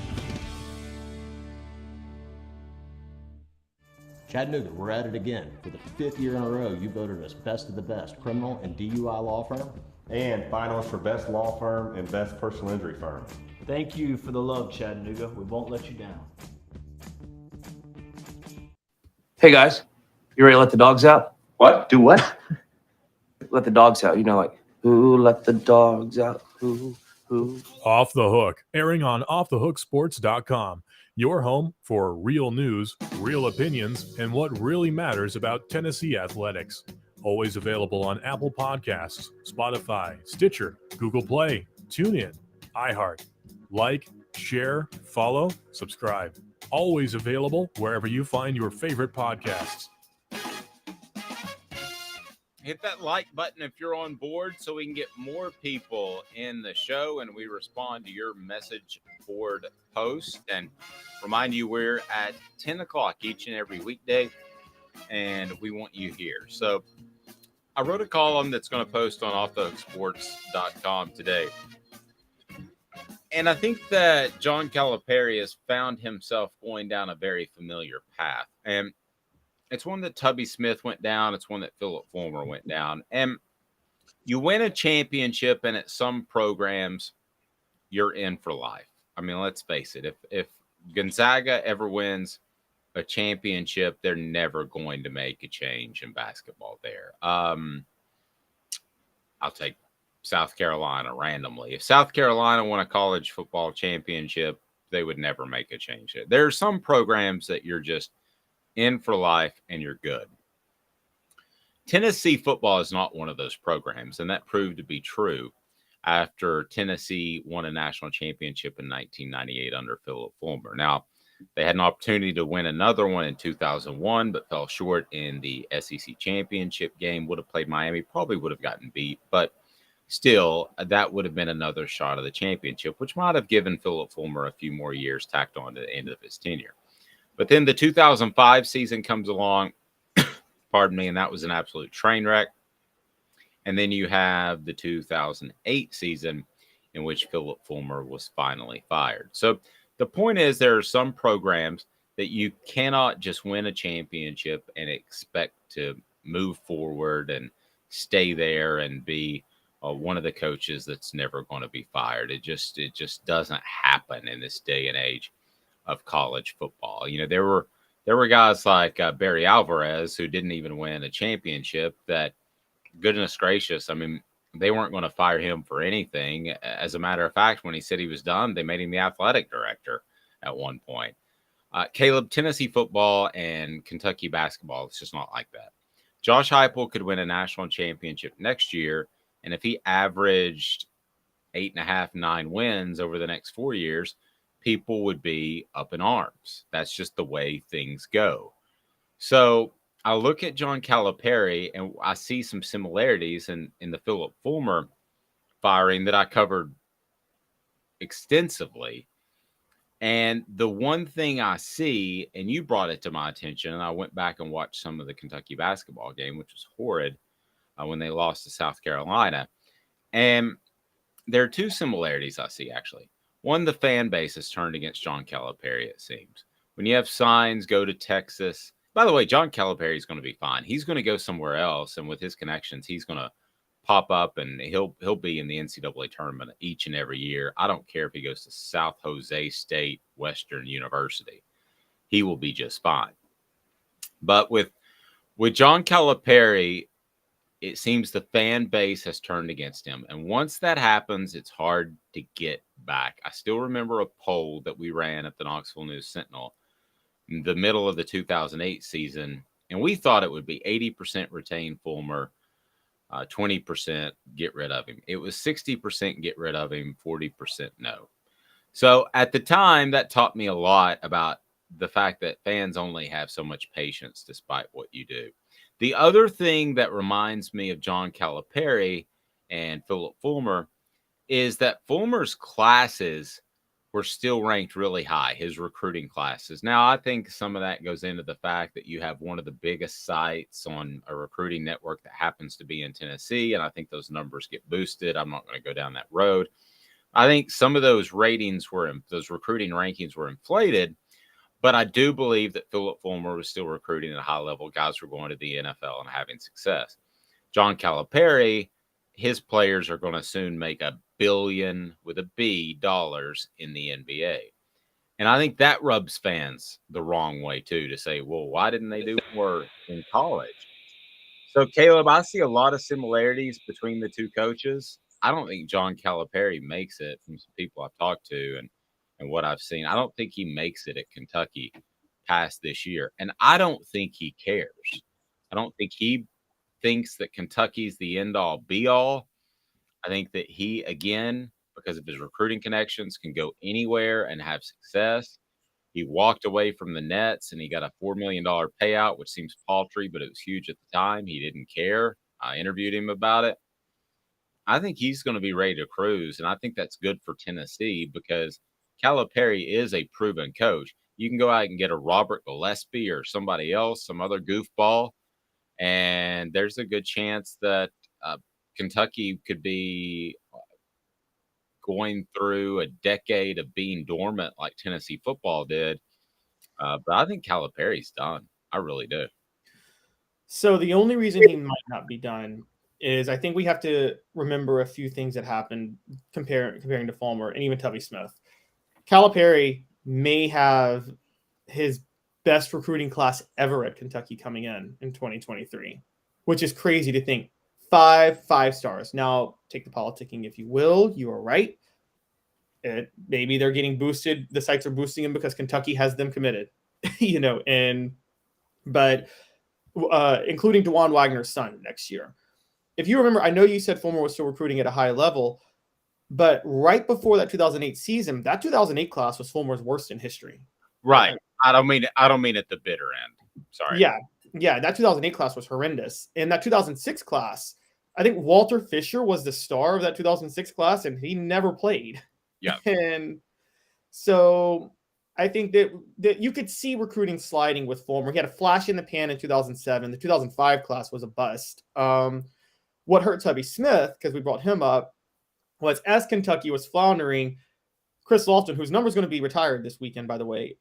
I: Chattanooga, we're at it again. For the 5th year in a row, you voted us best of the best criminal and DUI law firm.
J: And finalists for best law firm and best personal injury firm.
K: Thank you for the love, Chattanooga. We won't let you down.
A: Hey guys, you ready to let the dogs out?
O: What? Do what?
A: Let the dogs out. You know, like, who let the dogs out? Who?
C: Off the Hook, airing on offthehooksports.com. Your home for real news, real opinions, and what really matters about Tennessee athletics. Always available on Apple Podcasts, Spotify, Stitcher, Google Play, TuneIn, iHeart. Like, share, follow, subscribe. Always available wherever you find your favorite podcasts.
D: Hit that like button if you're on board so we can get more people in the show and we respond to your message board post. And remind you, we're at 10 o'clock each and every weekday, and we want you here. So I wrote a column that's going to post on offthehooksports.com today. And I think that John Calipari has found himself going down a very familiar path. And it's one that Tubby Smith went down. It's one that Philip Fulmer went down. And you win a championship, and at some programs, you're in for life. I mean, let's face it. If Gonzaga ever wins a championship, they're never going to make a change in basketball there. I'll take South Carolina randomly. If South Carolina won a college football championship, they would never make a change. There are some programs that you're just in for life and you're good. Tennessee football is not one of those programs, and that proved to be true after Tennessee won a national championship in 1998 under Philip Fulmer. Now, they had an opportunity to win another one in 2001, but fell short in the SEC championship game. Would have played Miami, probably would have gotten beat, but still, that would have been another shot of the championship, which might have given Philip Fulmer a few more years tacked on to the end of his tenure. But then the 2005 season comes along, pardon me, and that was an absolute train wreck. And then you have the 2008 season in which Philip Fulmer was finally fired. So the point is, there are some programs that you cannot just win a championship and expect to move forward and stay there and be one of the coaches that's never going to be fired. It just doesn't happen in this day and age of college football. You know, there were guys like Barry Alvarez who didn't even win a championship that, goodness gracious, I mean, they weren't going to fire him for anything. As a matter of fact, when he said he was done, they made him the athletic director at one point. Caleb, Tennessee football and Kentucky basketball, it's just not like that. Josh Heupel could win a national championship next year, and if he averaged 8.5, 9 wins over the next 4 years, people would be up in arms. That's just the way things go. So I look at John Calipari and I see some similarities in the Philip Fulmer firing that I covered extensively. And the one thing I see, and you brought it to my attention, and I went back and watched some of the Kentucky basketball game, which was horrid when they lost to South Carolina. And there are two similarities I see, actually. One, the fan base has turned against John Calipari, it seems. When you have signs, go to Texas. By the way, John Calipari is going to be fine. He's going to go somewhere else, and with his connections, he's going to pop up, and he'll be in the NCAA tournament each and every year. I don't care if he goes to South Jose State Western University. He will be just fine. But with John Calipari, it seems the fan base has turned against him. And once that happens, it's hard to get back. I still remember a poll that we ran at the Knoxville News Sentinel in the middle of the 2008 season, and we thought it would be 80% retain Fulmer, 20% get rid of him. It was 60% get rid of him, 40% no. So at the time, that taught me a lot about the fact that fans only have so much patience despite what you do. The other thing that reminds me of John Calipari and Philip Fulmer is that Fulmer's classes were still ranked really high, his recruiting classes. Now, I think some of that goes into the fact that you have one of the biggest sites on a recruiting network that happens to be in Tennessee, and I think those numbers get boosted. I'm not going to go down that road. I think some of those those recruiting rankings were inflated, but I do believe that Philip Fulmer was still recruiting at a high level. Guys were going to the NFL and having success. John Calipari, his players are going to soon make $1 billion with a B dollars in the NBA. And I think that rubs fans the wrong way too, to say, well, why didn't they do more in college? So, Caleb, I see a lot of similarities between the two coaches. I don't think John Calipari makes it, from some people I've talked to and what I've seen. I don't think he makes it at Kentucky past this year. And I don't think he cares. I don't think he thinks that Kentucky's the end-all, be-all. I think that he, again, because of his recruiting connections, can go anywhere and have success. He walked away from the Nets, and he got a $4 million payout, which seems paltry, but it was huge at the time. He didn't care. I interviewed him about it. I think he's going to be ready to cruise, and I think that's good for Tennessee because Calipari is a proven coach. You can go out and get a Robert Gillespie or somebody else, some other goofball, and there's a good chance that Kentucky could be going through a decade of being dormant like Tennessee football did. But I think Calipari's done. I really do.
B: So the only reason he might not be done is I think we have to remember a few things that happened comparing to Fulmer and even Tubby Smith. Calipari may have his best recruiting class ever at Kentucky coming in 2023, which is crazy to think. 5 stars. Now, take the politicking if you will. You are right. Maybe they're getting boosted. The sites are boosting them because Kentucky has them committed, including DeJuan Wagner's son next year. If you remember, I know you said Fulmer was still recruiting at a high level, but right before that 2008 season, that 2008 class was Fulmer's worst in history.
D: Right. I don't mean at the bitter end. Sorry.
B: Yeah. That 2008 class was horrendous. And that 2006 class, I think Walter Fisher was the star of that 2006 class, and he never played.
D: Yeah.
B: And so I think that you could see recruiting sliding with Fulmer. He had a flash in the pan in 2007. The 2005 class was a bust. What hurt Tubby Smith, because we brought him up, was as Kentucky was floundering, Chris Lofton, whose number is going to be retired this weekend, by the way,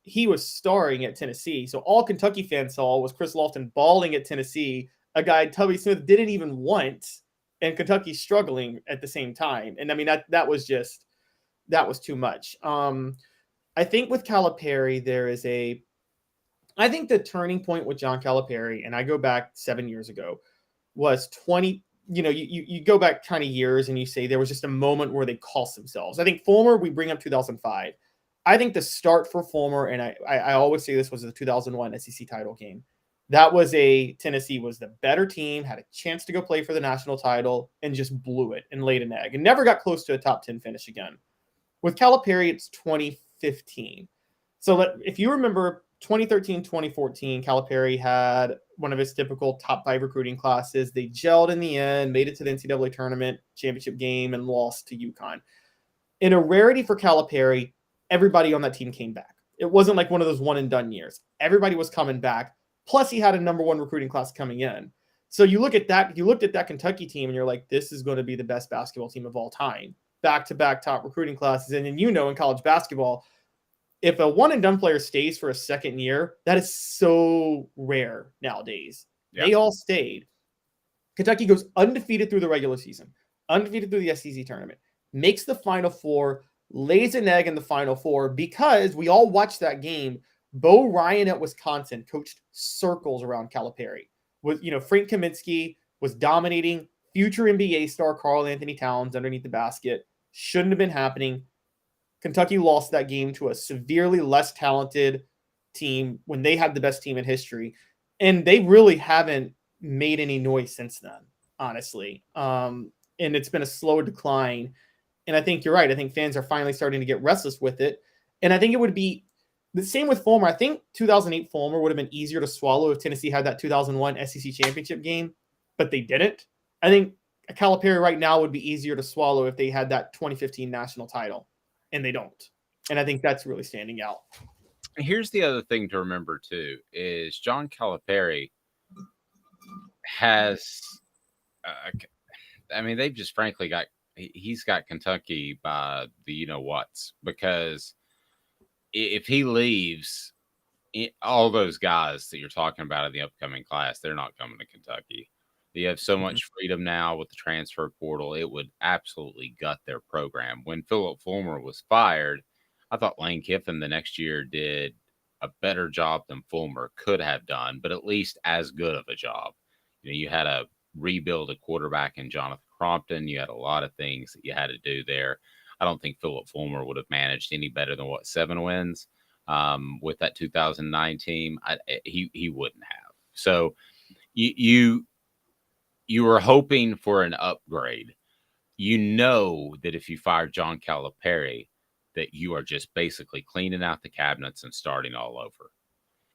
B: he was starring at Tennessee. So all Kentucky fans saw was Chris Lofton balling at Tennessee, a guy Tubby Smith didn't even want, and Kentucky struggling at the same time. And I mean, that was too much. I think with Calipari, I think the turning point with John Calipari, and I go back 7 years ago, was 20. You go back kind of years and you say there was just a moment where they cost themselves. I think Fulmer, we bring up 2005. I think the start for Fulmer, and I always say this, was the 2001 SEC title game. That was Tennessee was the better team, had a chance to go play for the national title, and just blew it and laid an egg and never got close to a top 10 finish again. With Calipari, it's 2015. So if you remember 2013, 2014, Calipari had one of his typical top 5 recruiting classes. They gelled in the end, made it to the NCAA tournament championship game, and lost to UConn. In a rarity for Calipari, everybody on that team came back. It wasn't like one of those one and done years. Everybody was coming back. Plus, he had a number 1 recruiting class coming in. So you looked at that Kentucky team, and you're like, this is going to be the best basketball team of all time. Back-to-back top recruiting classes. And then, in college basketball, if a one and done player stays for a second year, that is so rare nowadays. Yeah. They all stayed. Kentucky goes undefeated through the regular season, undefeated through the SEC tournament, makes the Final Four, lays an egg in the Final Four because we all watched that game. Bo Ryan at Wisconsin coached circles around Calipari. Frank Kaminsky was dominating. Future NBA star Karl Anthony Towns underneath the basket. Shouldn't have been happening. Kentucky lost that game to a severely less talented team when they had the best team in history. And they really haven't made any noise since then, honestly. And it's been a slow decline. And I think you're right. I think fans are finally starting to get restless with it. And I think it would be the same with Fulmer. I think 2008 Fulmer would have been easier to swallow if Tennessee had that 2001 SEC championship game, but they didn't. I think a Calipari right now would be easier to swallow if they had that 2015 national title, and they don't. And I think that's really standing out.
D: Here's the other thing to remember too, is John Calipari has, they've just frankly he's got Kentucky by the you-know-whats, because if he leaves, all those guys that you're talking about in the upcoming class, they're not coming to Kentucky. You have so much freedom now with the transfer portal. It would absolutely gut their program. When Philip Fulmer was fired, I thought Lane Kiffin the next year did a better job than Fulmer could have done, but at least as good of a job. You had to rebuild a quarterback in Jonathan Crompton. You had a lot of things that you had to do there. I don't think Philip Fulmer would have managed any better than 7 wins with that 2009 team. He wouldn't have. So you were hoping for an upgrade. That if you fire John Calipari, that you are just basically cleaning out the cabinets and starting all over.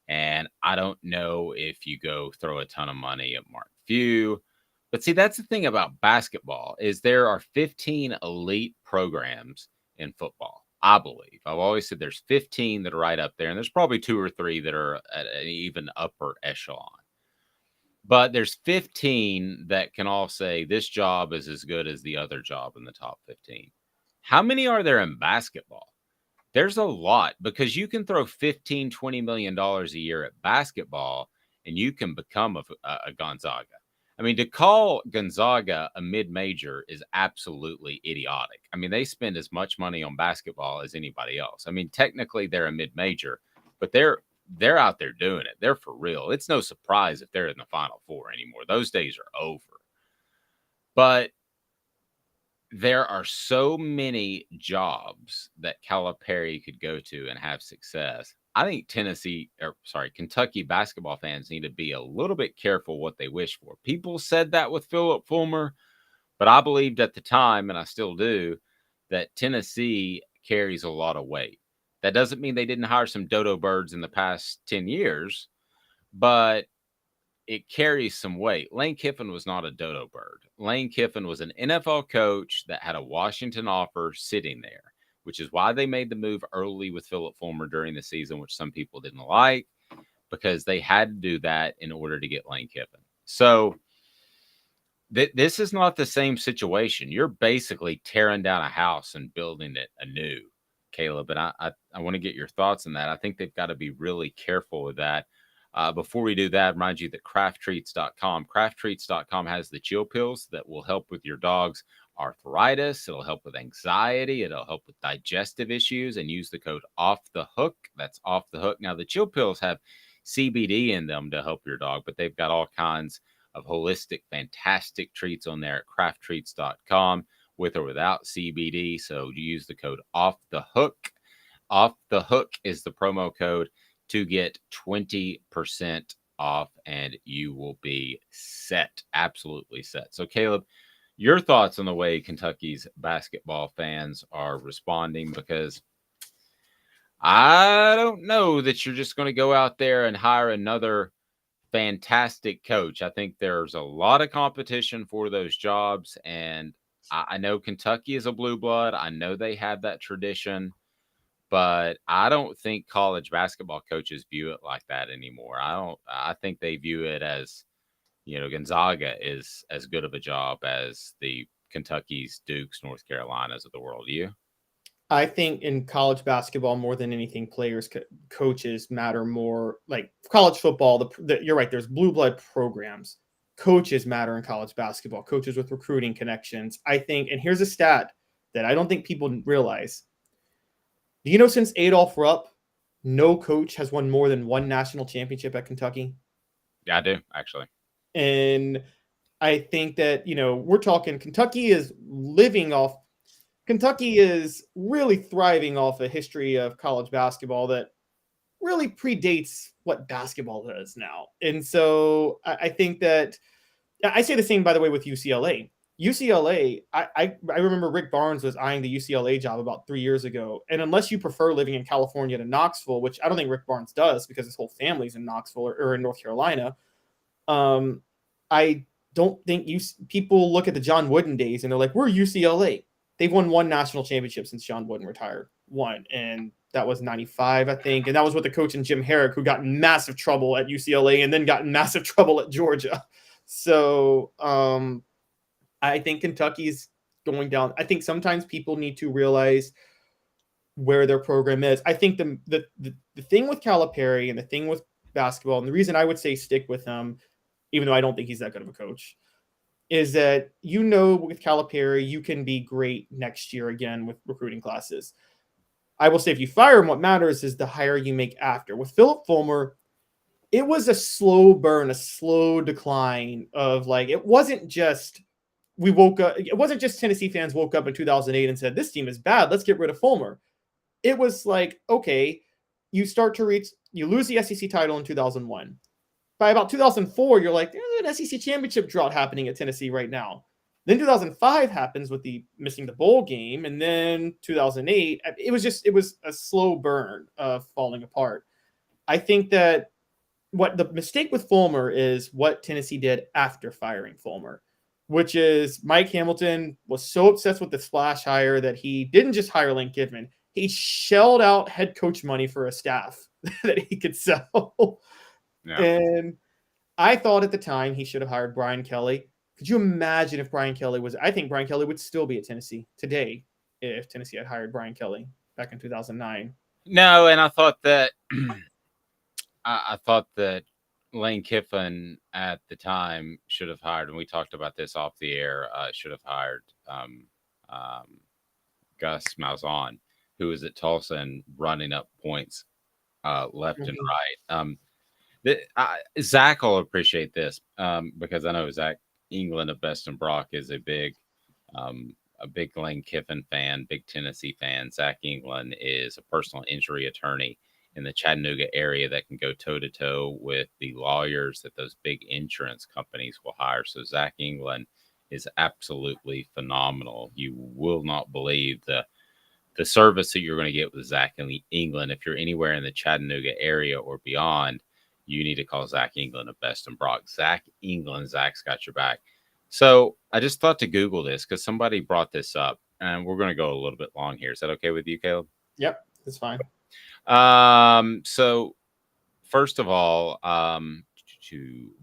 D: And I don't know if you go throw a ton of money at Mark Few. But see, that's the thing about basketball, is there are 15 elite programs in football, I believe. I've always said there's 15 that are right up there, and there's probably 2 or 3 that are at an even upper echelon. But there's 15 that can all say this job is as good as the other job in the top 15. How many are there in basketball? There's a lot, because you can throw $15, $20 million a year at basketball and you can become a Gonzaga. To call Gonzaga a mid-major is absolutely idiotic. They spend as much money on basketball as anybody else. Technically they're a mid-major, but they're out there doing it. They're for real. It's no surprise if they're in the Final Four anymore. Those days are over. But there are so many jobs that Calipari could go to and have success. I think Kentucky basketball fans need to be a little bit careful what they wish for. People said that with Philip Fulmer, but I believed at the time, and I still do, that Tennessee carries a lot of weight. That doesn't mean they didn't hire some dodo birds in the past 10 years, but it carries some weight. Lane Kiffin was not a dodo bird. Lane Kiffin was an NFL coach that had a Washington offer sitting there, which is why they made the move early with Philip Fulmer during the season, which some people didn't like, because they had to do that in order to get Lane Kiffin. So this is not the same situation. You're basically tearing down a house and building it anew, Caleb. And I want to get your thoughts on that. I think they've got to be really careful with that. Before we do that, remind you that crafttreats.com has the chill pills that will help with your dog's arthritis. It'll help with anxiety. It'll help with digestive issues, and use the code off the hook. That's off the hook. Now, the chill pills have CBD in them to help your dog, but they've got all kinds of holistic, fantastic treats on there at crafttreats.com with or without CBD. So you use the code off the hook. Off the hook is the promo code to get 20% off, and you will be set, absolutely set. So Caleb, your thoughts on the way Kentucky's basketball fans are responding, because I don't know that you're just going to go out there and hire another fantastic coach. I think there's a lot of competition for those jobs, and I know Kentucky is a blue blood. I know they have that tradition, but I don't think college basketball coaches view it like that anymore. I think they view it as, Gonzaga is as good of a job as the Kentucky's, Dukes, North Carolinas of the world. You?
B: I think in college basketball, more than anything, players, coaches matter more. Like college football, you're right. There's blue blood programs. Coaches matter in college basketball. Coaches with recruiting connections. I think, and here's a stat that I don't think people realize. Do you know since Adolph Rupp, no coach has won more than one national championship at Kentucky?
D: Yeah, I do, actually.
B: And I think that, we're talking Kentucky is really thriving off a history of college basketball that really predates what basketball is now. And so I think that I say the same, by the way, with UCLA. UCLA, I remember Rick Barnes was eyeing the UCLA job about 3 years ago. And unless you prefer living in California to Knoxville, which I don't think Rick Barnes does because his whole family's in Knoxville or in North Carolina, I don't think people look at the John Wooden days and they're like, we're UCLA. They've won one national championship since John Wooden retired. One. And that was 95, I think. And that was with the coach in Jim Herrick, who got in massive trouble at UCLA and then got in massive trouble at Georgia. So I think Kentucky's going down. I think sometimes people need to realize where their program is. I think the thing with Calipari and the thing with basketball, and the reason I would say stick with him, even though I don't think he's that good of a coach, is that, with Calipari, you can be great next year again with recruiting classes. I will say if you fire him, what matters is the hire you make after. With Philip Fulmer, it was a slow burn, a slow decline of it wasn't just it wasn't just Tennessee fans woke up in 2008 and said, this team is bad, let's get rid of Fulmer. It was like, okay, you lose the SEC title in 2001. By about 2004, you're like, there's an SEC championship drought happening at Tennessee right now. Then 2005 happens with the missing the bowl game. And then 2008, it was a slow burn of falling apart. I think that what the mistake with Fulmer is what Tennessee did after firing Fulmer, which is Mike Hamilton was so obsessed with the splash hire that he didn't just hire Lane Kiffin. He shelled out head coach money for a staff that he could sell. Yeah. And I thought at the time he should have hired Brian Kelly. Could you imagine if Brian Kelly I think Brian Kelly would still be at Tennessee today if Tennessee had hired Brian Kelly back in 2009.
D: No, and I thought that I thought that Lane Kiffin at the time should have hired, and we talked about this off the air, should have hired Gus Malzahn, who was at Tulsa and running up points left and right. Zach will appreciate this because I know Zach England of Best and Brock is a big Lane Kiffin fan, big Tennessee fan. Zach England is a personal injury attorney in the Chattanooga area that can go toe-to-toe with the lawyers that those big insurance companies will hire. So Zach England is absolutely phenomenal. You will not believe the service that you're going to get with Zach England if you're anywhere in the Chattanooga area or beyond. you need to call Zach England of Best and Brock. Zach's got your back. So I just thought to Google this because somebody brought this up, and we're going to go a little bit long here. Is that okay with you, Caleb?
B: Yep, that's fine.
D: So first of all,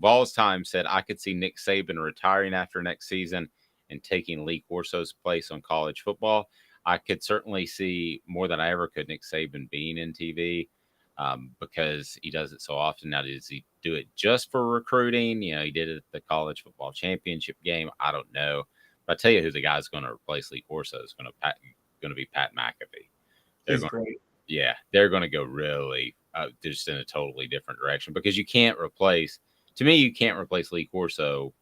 D: Vols Time said I could see Nick Saban retiring after next season and taking Lee Corso's place on college football. I could certainly see more than I ever could Nick Saban being in TV because he does it so often. Now, does he do it just for recruiting? You know, he did it at the college football championship game. I don't know. But I tell you who the guy's going to replace Lee Corso is going to be Pat McAfee.
B: He's great.
D: Yeah, they're going to go really just in a totally different direction because you can't replace Lee Corso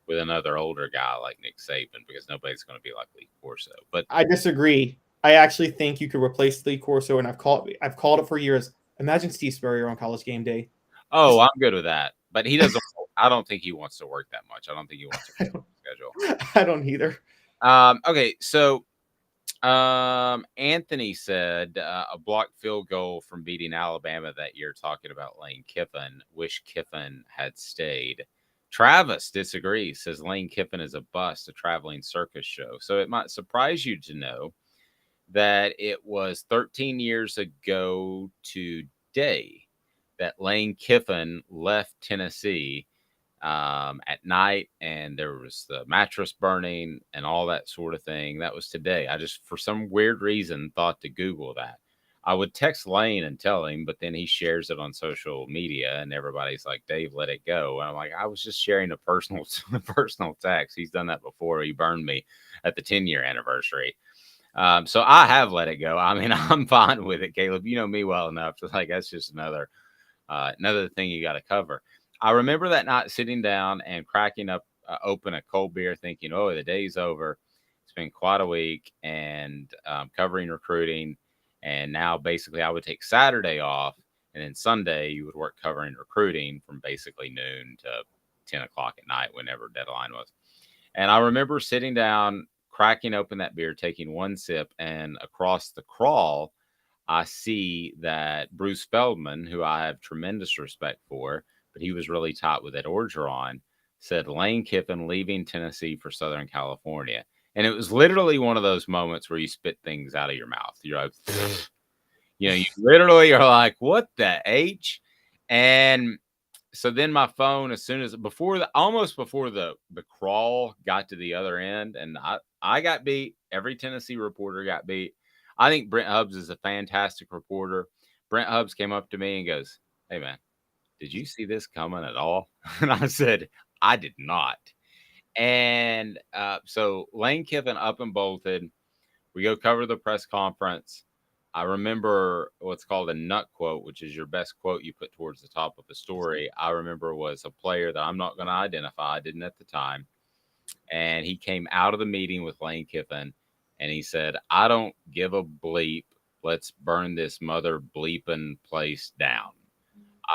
D: with another older guy like Nick Saban because nobody's going to be like Lee Corso. But
B: I disagree. I actually think you could replace Lee Corso, and I've called it for years. Imagine Steve Spurrier on College Game Day.
D: Oh, I'm good with that. But he doesn't. I don't think he wants to work that much. I don't think he wants to work schedule.
B: I don't either.
D: Okay, so Anthony said a blocked field goal from beating Alabama that year. Talking about Lane Kiffin. Wish Kiffin had stayed. Travis disagrees. Says Lane Kiffin is a bust, a traveling circus show. So it might surprise you to know that it was 13 years ago today that Lane Kiffin left Tennessee at night, and there was the mattress burning and all that sort of thing. That was today. I just, for some weird reason, thought to Google that. I would text Lane and tell him, but then he shares it on social media, and everybody's like, "Dave, let it go." And I'm like, I was just sharing a personal text. He's done that before. He burned me at the 10-year anniversary. So I have let it go. I mean, I'm fine with it, Caleb. You know me well enough to like that's just another thing you got to cover. I remember that night sitting down and cracking open a cold beer, thinking, "Oh, the day's over. It's been quite a week," and covering recruiting. And now basically I would take Saturday off, and then Sunday you would work covering recruiting from basically noon to 10 o'clock at night, whenever deadline was. And I remember sitting down, cracking open that beer, taking one sip, and across the crawl, I see that Bruce Feldman, who I have tremendous respect for, but he was really tight with Ed Orgeron, said Lane Kiffin leaving Tennessee for Southern California. And it was literally one of those moments where you spit things out of your mouth. You're like, you literally are like, what the H? And so then my phone, almost before the crawl got to the other end, and I got beat. Every Tennessee reporter got beat. I think Brent Hubbs is a fantastic reporter. Brent Hubbs came up to me and goes, "Hey, man, did you see this coming at all?" And I said, "I did not." And so Lane Kiffin up and bolted. We go cover the press conference. I remember what's called a nut quote, which is your best quote you put towards the top of a story. I remember was a player that I'm not going to identify. I didn't at the time. And he came out of the meeting with Lane Kiffin, and he said, "I don't give a bleep. Let's burn this mother bleeping place down."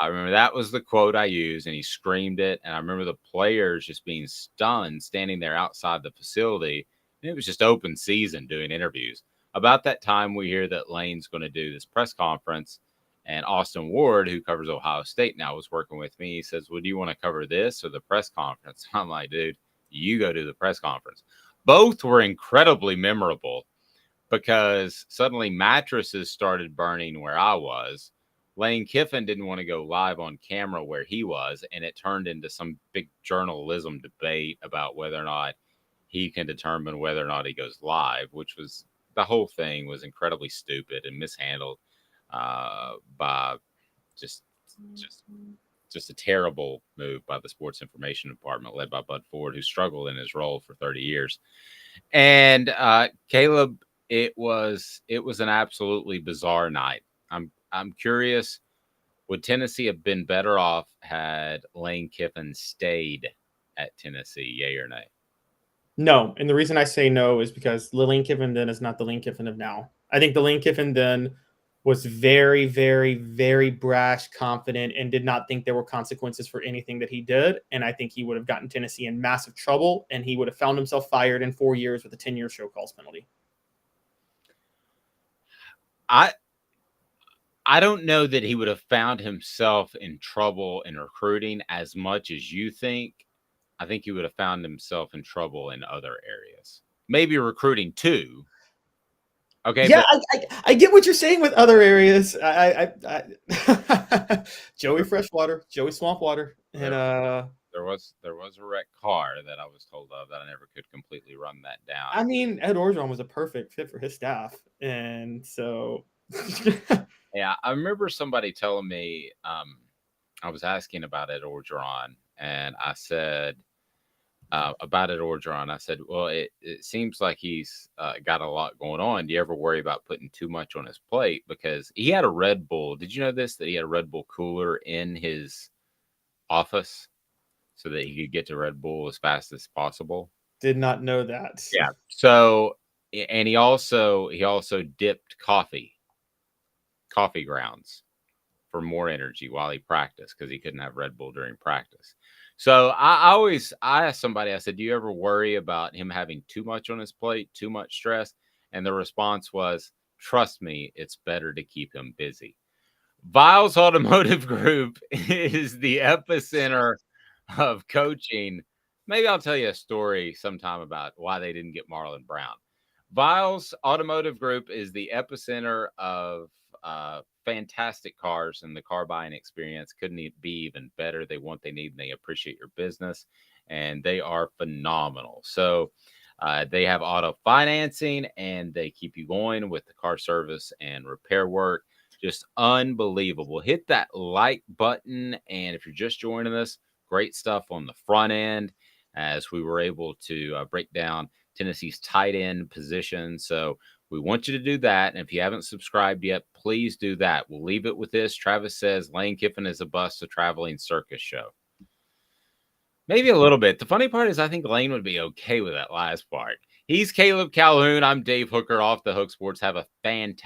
D: I remember that was the quote I used, and he screamed it. And I remember the players just being stunned, standing there outside the facility. And it was just open season doing interviews. About that time, we hear that Lane's going to do this press conference. And Austin Ward, who covers Ohio State now, was working with me. He says, "Well, do you want to cover this or the press conference?" I'm like, "Dude, you go do the press conference." Both were incredibly memorable because suddenly mattresses started burning where I was. Lane Kiffin didn't want to go live on camera where he was, and it turned into some big journalism debate about whether or not he can determine whether or not he goes live, which was the whole thing was incredibly stupid and mishandled by just a terrible move by the sports information department led by Bud Ford, who struggled in his role for 30 years. And Caleb, it was an absolutely bizarre night. I'm curious, would Tennessee have been better off had Lane Kiffin stayed at Tennessee, yay or nay?
B: No. And the reason I say no is because the Lane Kiffin then is not the Lane Kiffin of now. I think the Lane Kiffin then was very, very, very brash, confident, and did not think there were consequences for anything that he did. And I think he would have gotten Tennessee in massive trouble, and he would have found himself fired in 4 years with a 10-year show calls penalty.
D: I don't know that he would have found himself in trouble in recruiting as much as you think. I think he would have found himself in trouble in other areas. Maybe recruiting too. Okay.
B: Yeah,
D: but
B: I get what you're saying with other areas. Joey Freshwater, Joey Swampwater, and
D: there was a wrecked car that I was told of that I never could completely run that down.
B: I mean, Ed Orgeron was a perfect fit for his staff, and so
D: Yeah, I remember somebody telling me, I was asking about Ed Orgeron, and I said about Ed Orgeron, I said, well, it seems like he's got a lot going on. Do you ever worry about putting too much on his plate? Because he had a Red Bull. Did you know this? That he had a Red Bull cooler in his office so that he could get to Red Bull as fast as possible.
B: did not know that.
D: Yeah. So, and he also dipped coffee grounds for more energy while he practiced because he couldn't have Red Bull during practice. So I asked somebody, I said, do you ever worry about him having too much on his plate, too much stress? And the response was, trust me, it's better to keep him busy. Viles Automotive Group is the epicenter of coaching. Maybe I'll tell you a story sometime about why they didn't get Marlon Brown. Viles Automotive Group is the epicenter of fantastic cars, and the car buying experience couldn't be even better. They want, they need, and they appreciate your business, and they are phenomenal. So they have auto financing, and they keep you going with the car service and repair work. Just unbelievable. Hit that like button, and if you're just joining us, great stuff on the front end as we were able to break down Tennessee's tight end position. So we want you to do that. And if you haven't subscribed yet, please do that. We'll leave it with this. Travis says Lane Kiffin is a bust, a traveling circus show. Maybe a little bit. The funny part is I think Lane would be okay with that last part. He's Caleb Calhoun. I'm Dave Hooker, Off the Hook Sports. Have a fantastic